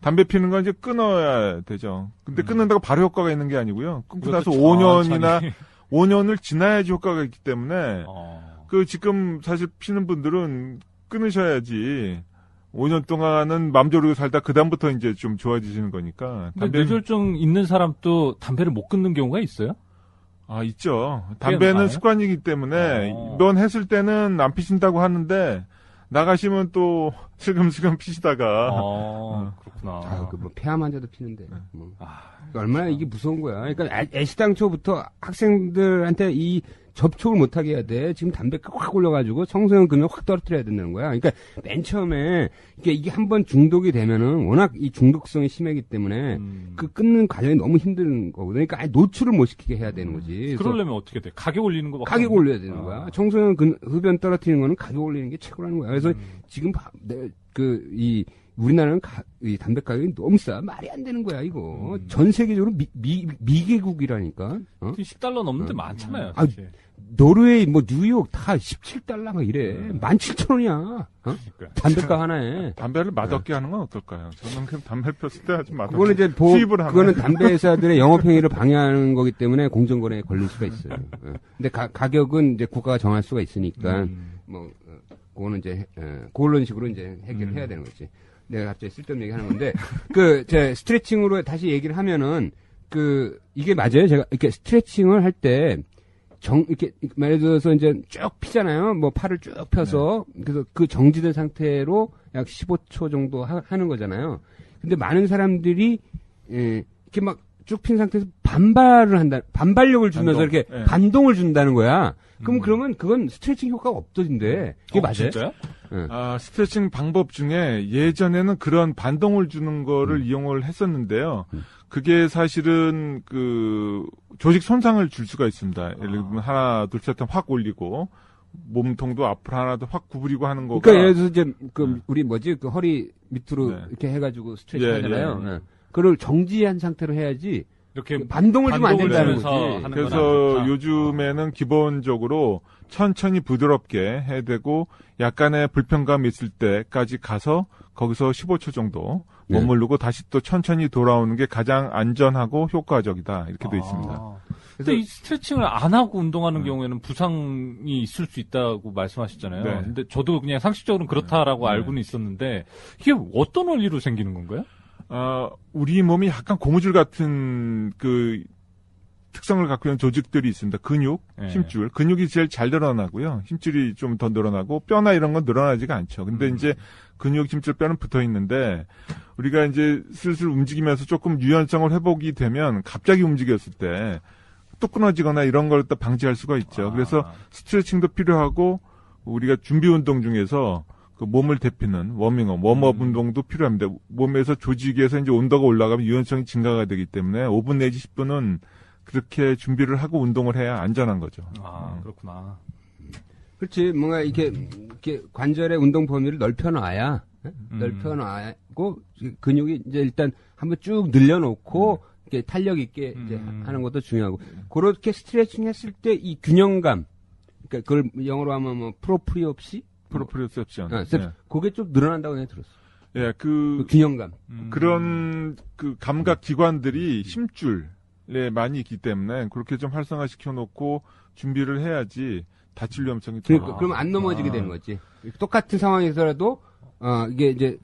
담배 피는 건 이제 끊어야 되죠. 근데 끊는다고 바로 효과가 있는 게 아니고요. 끊고 나서 이것도 5년이나 천천히. 5년을 지나야지 효과가 있기 때문에 그 지금 사실 피는 분들은 끊으셔야지 5년 동안은 맘조르고 살다 그다음부터 이제 좀 좋아지시는 거니까. 근데 뇌졸중 있는 사람도 담배를 못 끊는 경우가 있어요? 아, 있죠. 담배는 많아요? 습관이기 때문에 이번 했을 때는 안 피신다고 하는데 나가시면 또 슬금슬금 피시다가 그렇구나. 뭐 폐암 환자도 피는데. 뭐. 얼마나 이게 무서운 거야. 그러니까 애시당초부터 학생들한테 이 접촉을 못하게 해야 돼. 지금 담배가 확 올려가지고 청소년 금연 확 떨어뜨려야 된다는 거야. 그러니까 맨 처음에 이게 한번 중독이 되면은 워낙 이 중독성이 심하기 때문에 그 끊는 과정이 너무 힘든 거거든. 그러니까 아예 노출을 못 시키게 해야 되는 거지. 그러려면 어떻게 돼? 가격 올리는 거 가격 올려야 되는 거야. 청소년 흡연 떨어뜨리는 거는 가격 올리는 게 최고라는 거야. 그래서 지금 우리나라는 이 담배 가격이 너무 싸. 말이 안 되는 거야, 이거. 전 세계적으로 미개국이라니까. $10 넘는데 많잖아요, 사실. 노르웨이, 뉴욕 다 $17 막 이래. 17,000원이야. 담배가 하나에. 담배를 맛없게 하는 건 어떨까요? 저는 그냥 담배 폈을 때 아주 맛없게. 그거는 이제 수입을 하는. 그거는 담배 회사들의 영업행위를 방해하는 거기 때문에 공정거래에 걸릴 수가 있어요. 근데 가격은 이제 국가가 정할 수가 있으니까, 그거는 이제, 그런 식으로 이제 해결을 해야 되는 거지. 내가 갑자기 쓸데없는 얘기 하는 건데, 스트레칭으로 다시 얘기를 하면은, 이게 맞아요. 제가 이렇게 스트레칭을 할 때, 이렇게, 예를 들어서 이제 쭉 피잖아요. 팔을 쭉 펴서, 그래서 그 정지된 상태로 약 15초 정도 하는 거잖아요. 근데 많은 사람들이, 이렇게 막 쭉 핀 상태에서 반발력을 주면서 이렇게 반동을 준다는 거야. 그러면 그건 스트레칭 효과가 없어진대. 그게 맞아요? 진짜요? 스트레칭 방법 중에 예전에는 그런 반동을 주는 거를 이용을 했었는데요. 그게 사실은 조직 손상을 줄 수가 있습니다. 예를 들면 하나, 둘, 셋 확 올리고 몸통도 앞으로 하나 더 확 구부리고 하는 거가. 그러니까 예를 들어서 이제 우리 허리 밑으로 이렇게 해가지고 스트레칭 하잖아요. 그걸 정지한 상태로 해야지. 이렇게 반동을 주면 안 된다는 거지. 그래서 요즘에는 기본적으로 천천히 부드럽게 해야 되고 약간의 불편감이 있을 때까지 가서 거기서 15초 정도 머무르고 다시 또 천천히 돌아오는 게 가장 안전하고 효과적이다. 이렇게 돼 있습니다. 근데 이 스트레칭을 안 하고 운동하는 경우에는 부상이 있을 수 있다고 말씀하셨잖아요. 네. 근데 저도 그냥 상식적으로는 그렇다라고 알고는 있었는데 이게 어떤 원리로 생기는 건가요? 우리 몸이 약간 고무줄 같은 특성을 갖고 있는 조직들이 있습니다. 근육, 힘줄. 근육이 제일 잘 늘어나고요. 힘줄이 좀 더 늘어나고 뼈나 이런 건 늘어나지가 않죠. 근데 이제 근육, 힘줄, 뼈는 붙어 있는데 우리가 이제 슬슬 움직이면서 조금 유연성을 회복이 되면 갑자기 움직였을 때 또 끊어지거나 이런 걸 또 방지할 수가 있죠. 그래서 스트레칭도 필요하고 우리가 준비 운동 중에서 몸을 데피는 웜업 운동도 필요합니다. 몸에서 조직에서 이제 온도가 올라가면 유연성이 증가가 되기 때문에 5분 내지 10분은 그렇게 준비를 하고 운동을 해야 안전한 거죠. 그렇구나. 그렇지. 뭔가 이렇게 관절의 운동 범위를 넓혀놔야, 넓혀놔고 근육이 이제 일단 한번 쭉 늘려놓고 이렇게 탄력 있게 이제 하는 것도 중요하고 그렇게 스트레칭 했을 때 이 균형감, 그러니까 그걸 영어로 하면 프로프리옵션. 그게 좀 늘어난다고 내가 들었어. 예, 그 균형감. 그런 감각 기관들이 힘줄에 많이 있기 때문에 그렇게 좀 활성화시켜 놓고 준비를 해야지 다칠 위험성이 그러니까 그러면 안 넘어지게 되는 거지. 똑같은 상황에서라도 이게 이제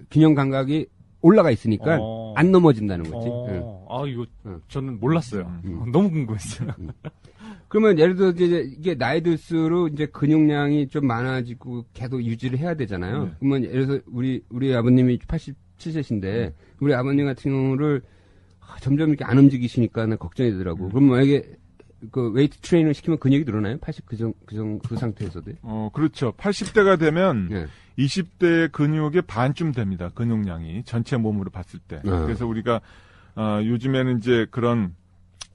균형 감각이 올라가 있으니까 안 넘어진다는 거지. 이거 저는 몰랐어요. 너무 궁금했어요. 그러면 예를 들어 이게 나이 들수록 이제 근육량이 좀 많아지고 계속 유지를 해야 되잖아요. 그러면 예를 들어서 우리 아버님이 87세신데 우리 아버님 같은 경우를 점점 이렇게 안 움직이시니까 걱정이 되더라고. 그럼 만약에 웨이트 트레이닝을 시키면 근육이 늘어나요? 80 그 상태에서도? 그렇죠. 80대가 되면 20대 근육의 반쯤 됩니다. 근육량이 전체 몸으로 봤을 때. 그래서 우리가 요즘에는 이제 그런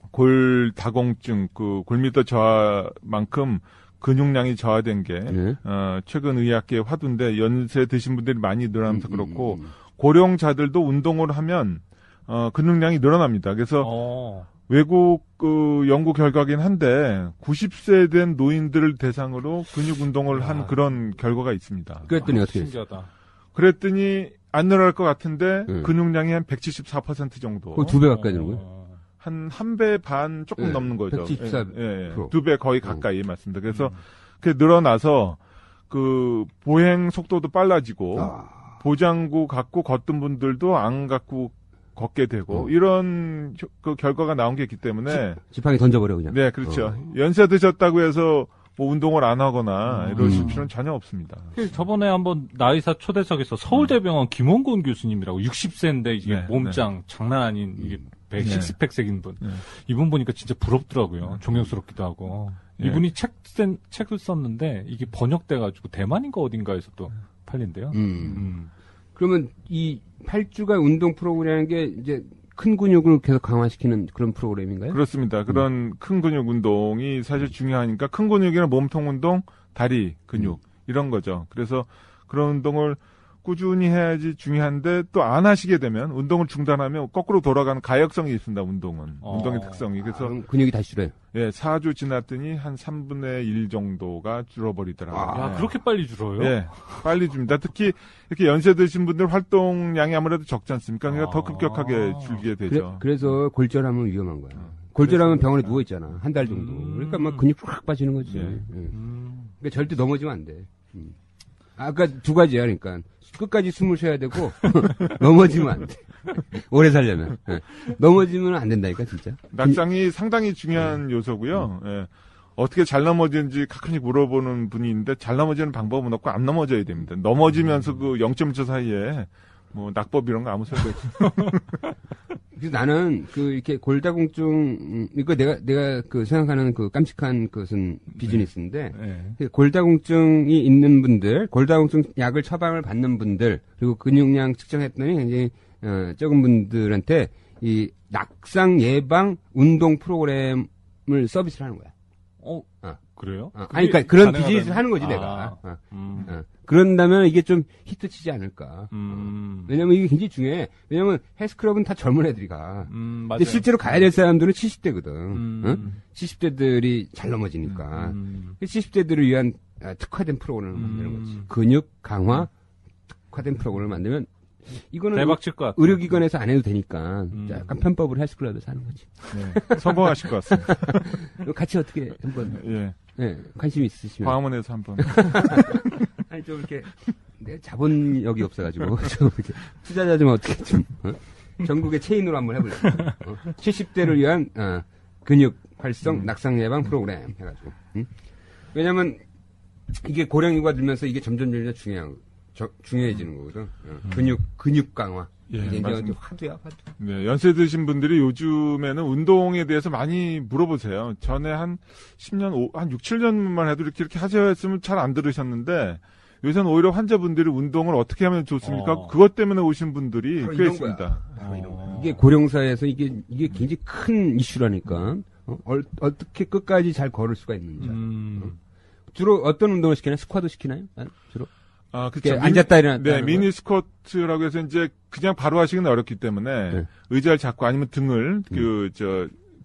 골다공증, 골밀도 저하만큼 근육량이 저하된 게 최근 의학계의 화두인데 연세 드신 분들이 많이 늘어나면서 그렇고 고령자들도 운동을 하면 근육량이 늘어납니다. 그래서 외국 연구 결과긴 한데 90세 된 노인들을 대상으로 근육 운동을 한 그런 결과가 있습니다. 그랬더니 어떻게 신기하다. 그랬더니 안 늘어날 것 같은데 근육량이 한 174% 정도. 거의 2배 가까이 되는 거예요? 한 배 반 조금 네, 넘는 거죠. 174. 예. 2배 거의 가까이 맞습니다. 그래서 그게 늘어나서 그 보행 속도도 빨라지고 보장구 갖고 걷던 분들도 안 갖고 걷게 되고 이런 그 결과가 나온 게 있기 때문에 지팡이 던져버려 그냥. 네, 그렇죠. 연세 드셨다고 해서 뭐 운동을 안 하거나 이러실 필요는 전혀 없습니다. 저번에 한번 나이사 초대석에서 서울대병원 김원곤 교수님이라고 60세인데 이게 네, 몸짱 장난 아닌 이게 식스팩색인 분. 네. 이분 보니까 진짜 부럽더라고요. 존경스럽기도 하고. 네. 이분이 책을 썼는데 이게 번역돼가지고 대만인가 어딘가에서 또 팔린대요. 그러면 이 8주간 운동 프로그램이라는 게 이제 큰 근육을 계속 강화시키는 그런 프로그램인가요? 그렇습니다. 그런 큰 근육 운동이 사실 중요하니까 큰 근육이나 몸통 운동, 다리 근육 이런 거죠. 그래서 그런 운동을 꾸준히 해야지 중요한데 또 안 하시게 되면 운동을 중단하면 거꾸로 돌아가는 가역성이 있습니다. 운동은. 운동의 특성이. 그래서 그럼 근육이 다시 줄어요. 예, 4주 지났더니 한 3분의 1 정도가 줄어버리더라고요. 야, 그렇게 빨리 줄어요? 예, 빨리 줍니다. 특히 이렇게 연세 드신 분들 활동량이 아무래도 적지 않습니까? 그러니까 더 급격하게 줄게 되죠. 그래서 골절하면 위험한 거야. 골절하면 병원에 누워 있잖아. 한 달 정도. 그러니까 막 근육 확 빠지는 거지. 그러니까 절대 넘어지면 안 돼. 아까 두 가지야. 그러니까 끝까지 숨을 쉬어야 되고 넘어지면 안 돼. 오래 살려면. 넘어지면 안 된다니까 진짜. 낙상이 상당히 중요한 요소고요. 예. 어떻게 잘 넘어지는지 가끔씩 물어보는 분이 있는데 잘 넘어지는 방법은 없고 안 넘어져야 됩니다. 넘어지면서 그 0.1초 사이에 뭐 낙법 이런 거 아무 소용도 없어요. 그래서 나는 그 이렇게 골다공증 이거 내가 그 생각하는 그 깜찍한 것은 비즈니스인데 골다공증이 있는 분들, 골다공증 약을 처방을 받는 분들 그리고 근육량 측정했더니 굉장히 적은 분들한테 이 낙상 예방 운동 프로그램을 서비스를 하는 거야. 그래요? 아니, 그러니까 그런 비즈니스를 하는 거지 내가. 그런다면 이게 좀 히트치지 않을까. 왜냐면 이게 굉장히 중요해. 왜냐면 헬스클럽은 다 젊은 애들이 가. 맞아요. 근데 실제로 가야 될 사람들은 70대거든. 70대들이 잘 넘어지니까. 70대들을 위한 특화된 프로그램을 만드는 거지. 근육 강화 특화된 프로그램을 만들면 이거는 대박 칠 것 같아요. 의료기관에서 안 해도 되니까 약간 편법을 헬스클럽에서 하는 거지. 네, 성공하실 것 같습니다. 같이 어떻게 한번 관심 있으시면 광화문에서 한번. 아니 좀 이렇게 내 자본력이 없어가지고 좀 이렇게 투자자 좀 어떻게 좀 전국의 체인으로 한번 해볼래. 70대를 위한 근육 활성 낙상 예방 프로그램 해가지고. 왜냐면 이게 고령인구가 들면서 이게 점점 중요해지는 거거든. 근육 강화. 이제 화두야, 화두. 네, 연세 드신 분들이 요즘에는 운동에 대해서 많이 물어보세요. 전에 한 10년, 한 6, 7년만 해도 이렇게 하셔야 했으면 잘 안 들으셨는데, 요새는 오히려 환자분들이 운동을 어떻게 하면 좋습니까? 그것 때문에 오신 분들이 꽤 있습니다. 이게 고령사회에서 이게 굉장히 큰 이슈라니까. 어떻게 끝까지 잘 걸을 수가 있는지. 주로 어떤 운동을 시키나요? 스쿼트 시키나요? 주로? 그렇죠. 앉았다 일어났다. 네, 미니 스쿼트라고 해서 이제 그냥 바로 하시기는 어렵기 때문에 의자를 잡고 아니면 등을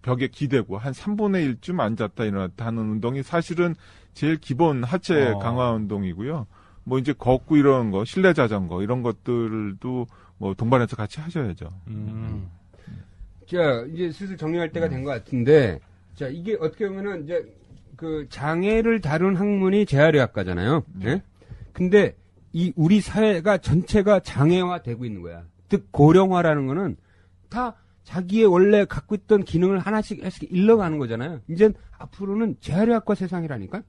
벽에 기대고 한 3분의 1쯤 앉았다 일어났다 하는 운동이 사실은 제일 기본 하체 강화 운동이고요. 뭐 이제 걷고 이런 거, 실내 자전거 이런 것들도 뭐 동반해서 같이 하셔야죠. 자, 이제 슬슬 정리할 때가 된 것 같은데, 자, 이게 어떻게 보면은 이제 그 장애를 다룬 학문이 재활의학과잖아요. 네? 근데 이 우리 사회가 전체가 장애화되고 있는 거야. 즉 고령화라는 거는 다 자기의 원래 갖고 있던 기능을 하나씩 잃어가는 거잖아요. 이젠 앞으로는 재활의학과 세상이라니까.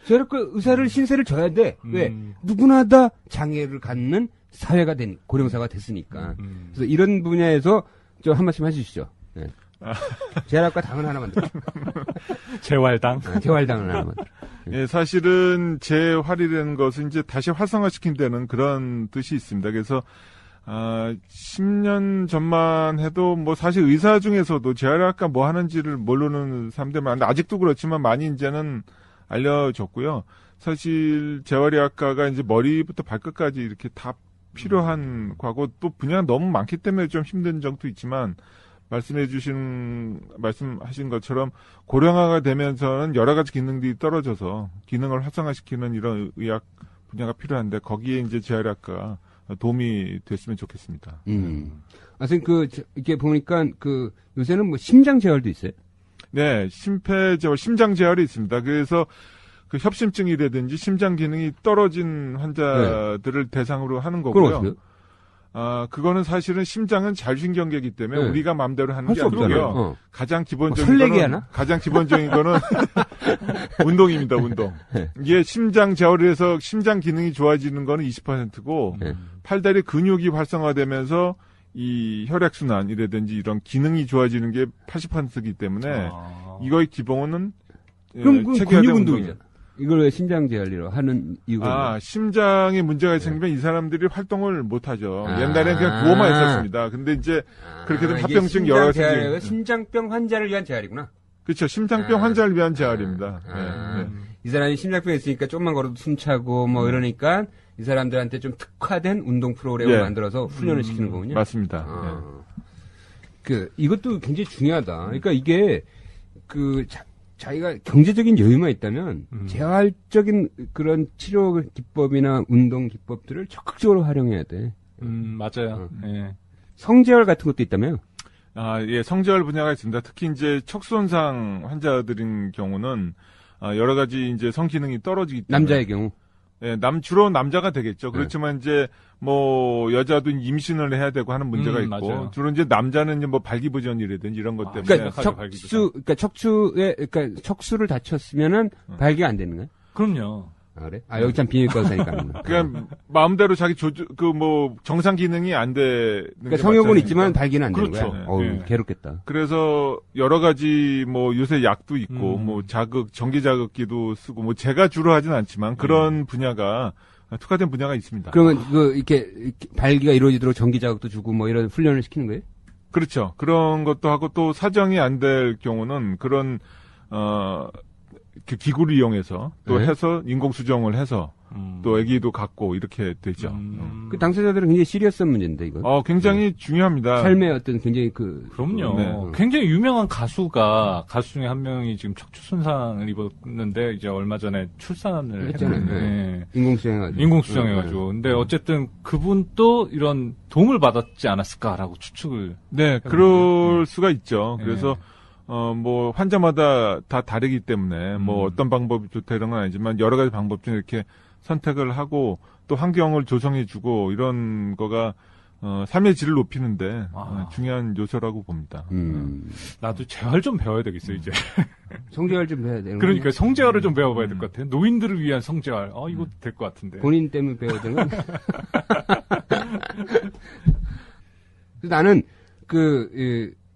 재활의학과 의사를 신세를 져야 돼. 왜? 누구나 다 장애를 갖는 사회가 된 고령사가 됐으니까. 그래서 이런 분야에서 좀 한 말씀 해주시죠. 네. 재활학과 당을 하나 만들어. 재활당? 재활당을 하나 만들어. 예, 사실은 재활이라는 것은 이제 다시 활성화시킨다는 그런 뜻이 있습니다. 그래서 10년 전만 해도 뭐 사실 의사 중에서도 재활학과 뭐 하는지를 모르는 사람들 많은데 아직도 그렇지만 많이 이제는 알려졌고요. 사실 재활의학과가 이제 머리부터 발끝까지 이렇게 다 필요한 과거 또 분야가 너무 많기 때문에 좀 힘든 점도 있지만 말씀하신 것처럼 고령화가 되면서는 여러 가지 기능들이 떨어져서 기능을 활성화시키는 이런 의학 분야가 필요한데 거기에 이제 재활의학과가 도움이 됐으면 좋겠습니다. 선생님 이렇게 보니까 요새는 뭐 심장 재활도 있어요? 네, 심폐재활, 심장 재활이 있습니다. 그래서 그 협심증이라든지 심장 기능이 떨어진 환자들을 대상으로 하는 그건 거고요. 어떻게? 그거는 사실은 심장은 자율신경계이기 때문에 네. 우리가 마음대로 하는 할 게 수 없잖아요. 아니고요. 가장 기본적인 설레게 거는 하나? 가장 기본적인 거는 운동입니다. 운동. 네. 이게 심장 재활을 해서 심장 기능이 좋아지는 거는 20%고 네. 팔다리 근육이 활성화되면서 이 혈액순환이라든지 이런 기능이 좋아지는 게 80%이기 때문에 이거의 기본은 그럼 체계화된 근육 운동이에요. 운동이잖아. 이걸 왜 심장 재활로 하는 이유가 심장에 문제가 생기면 이 사람들이 활동을 못 하죠. 옛날에는 그냥 누워만 있었습니다. 근데 이제 그렇게 되면 합병증 여러 가지 생기고. 심장병 환자를 위한 재활이구나. 그렇죠. 심장병 환자를 위한 재활입니다. 네. 이 사람이 심장병이 있으니까 좀만 걸어도 숨차고 뭐 이러니까 이 사람들한테 좀 특화된 운동 프로그램을 예. 만들어서 훈련을 시키는 거군요. 맞습니다. 이것도 굉장히 중요하다. 그러니까 이게 자기가 경제적인 여유만 있다면 재활적인 그런 치료 기법이나 운동 기법들을 적극적으로 활용해야 돼. 맞아요. 예. 성재활 같은 것도 있다며요? 예, 성재활 분야가 있습니다. 특히 이제 척수손상 환자들인 경우는 여러 가지 이제 성기능이 떨어지기 때문에 남자의 경우. 예, 주로 남자가 되겠죠. 그렇지만 이제 뭐 여자도 임신을 해야 되고 하는 문제가 있고 맞아요. 주로 이제 남자는 이제 뭐 발기부전이라든지 이런 것 때문에 그러니까 생각하죠, 척수를 다쳤으면은 발기가 안 되는 거야? 그럼요. 그래? 여기 참 비밀과 의사니까. 그냥 마음대로 자기 정상 기능이 안 되는 그러니까 게 성욕은 맞지 있지만 않습니까? 발기는 안 되는 그렇죠. 거야. 네. 괴롭겠다. 그래서 여러 가지 뭐 요새 약도 있고 뭐 전기 자극기도 쓰고 뭐 제가 주로 하진 않지만 그런 분야가 특화된 분야가 있습니다. 그러면 이렇게 발기가 이루어지도록 전기 자극도 주고 뭐 이런 훈련을 시키는 거예요? 그렇죠. 그런 것도 하고 또 사정이 안 될 경우는 그런 그 기구를 이용해서 또 네. 해서 인공 수정을 해서 또 아기도 갖고 이렇게 되죠. 그 당사자들은 굉장히 시리어스한 문제인데 이거. 굉장히 중요합니다. 삶의 어떤 굉장히 그럼요. 네. 굉장히 유명한 가수 중에 한 명이 지금 척추 손상을 입었는데 이제 얼마 전에 출산을 했잖아요. 했는데 인공수정해가지고. 인공수정해가지고. 근데 어쨌든 그분도 이런 도움을 받았지 않았을까라고 추측을. 네, 그럴 수가 있죠. 그래서 뭐 환자마다 다 다르기 때문에 뭐 어떤 방법이 좋다 이런 건 아니지만 여러 가지 방법 중에 이렇게 선택을 하고 또 환경을 조성해주고 이런 거가 삶의 질을 높이는데 중요한 요소라고 봅니다. 나도 재활 좀 배워야 되겠어 이제. 성재활 좀 해야 되는 그러니까 성재활을 좀 배워봐야 될 것 같아요. 노인들을 위한 성재활. 이거 될 것 같은데. 본인 때문에 배워야 되는 건. 나는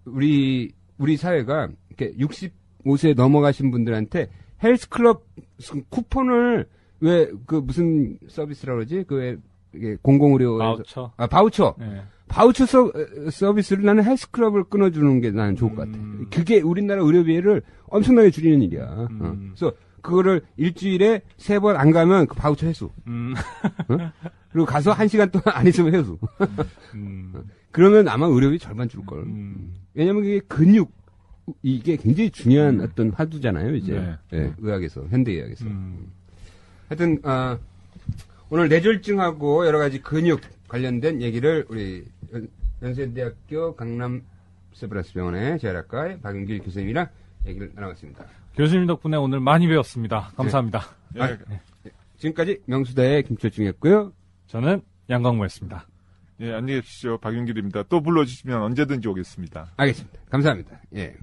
우리 사회가 이렇게 65세 넘어가신 분들한테 헬스클럽 쿠폰을 왜 무슨 서비스라고 그러지? 이게 공공의료에서 바우처. 바우처. 네. 바우처 서비스를 나는 헬스클럽을 끊어주는 게 나는 좋을 것 같아. 그게 우리나라 의료비를 엄청나게 줄이는 일이야. 그래서 그거를 일주일에 3번 안 가면 그 바우처 회수. 그리고 가서 1시간 동안 안 있으면 회수. 그러면 아마 의료비 절반 줄걸. 왜냐면 그게 이게 굉장히 중요한 어떤 화두잖아요, 이제. 네, 의학에서, 현대의학에서. 하여튼, 오늘 뇌졸중하고 여러 가지 근육 관련된 얘기를 우리 연세대학교 강남 세브란스 병원의 재활학과의 박윤길 교수님이랑 얘기를 나눠봤습니다. 교수님 덕분에 오늘 많이 배웠습니다. 감사합니다. 지금까지 명수다의 김철중이었고요. 저는 양광모였습니다. 예, 안녕히 계십시오. 박윤길입니다. 또 불러주시면 언제든지 오겠습니다. 알겠습니다. 감사합니다. 예.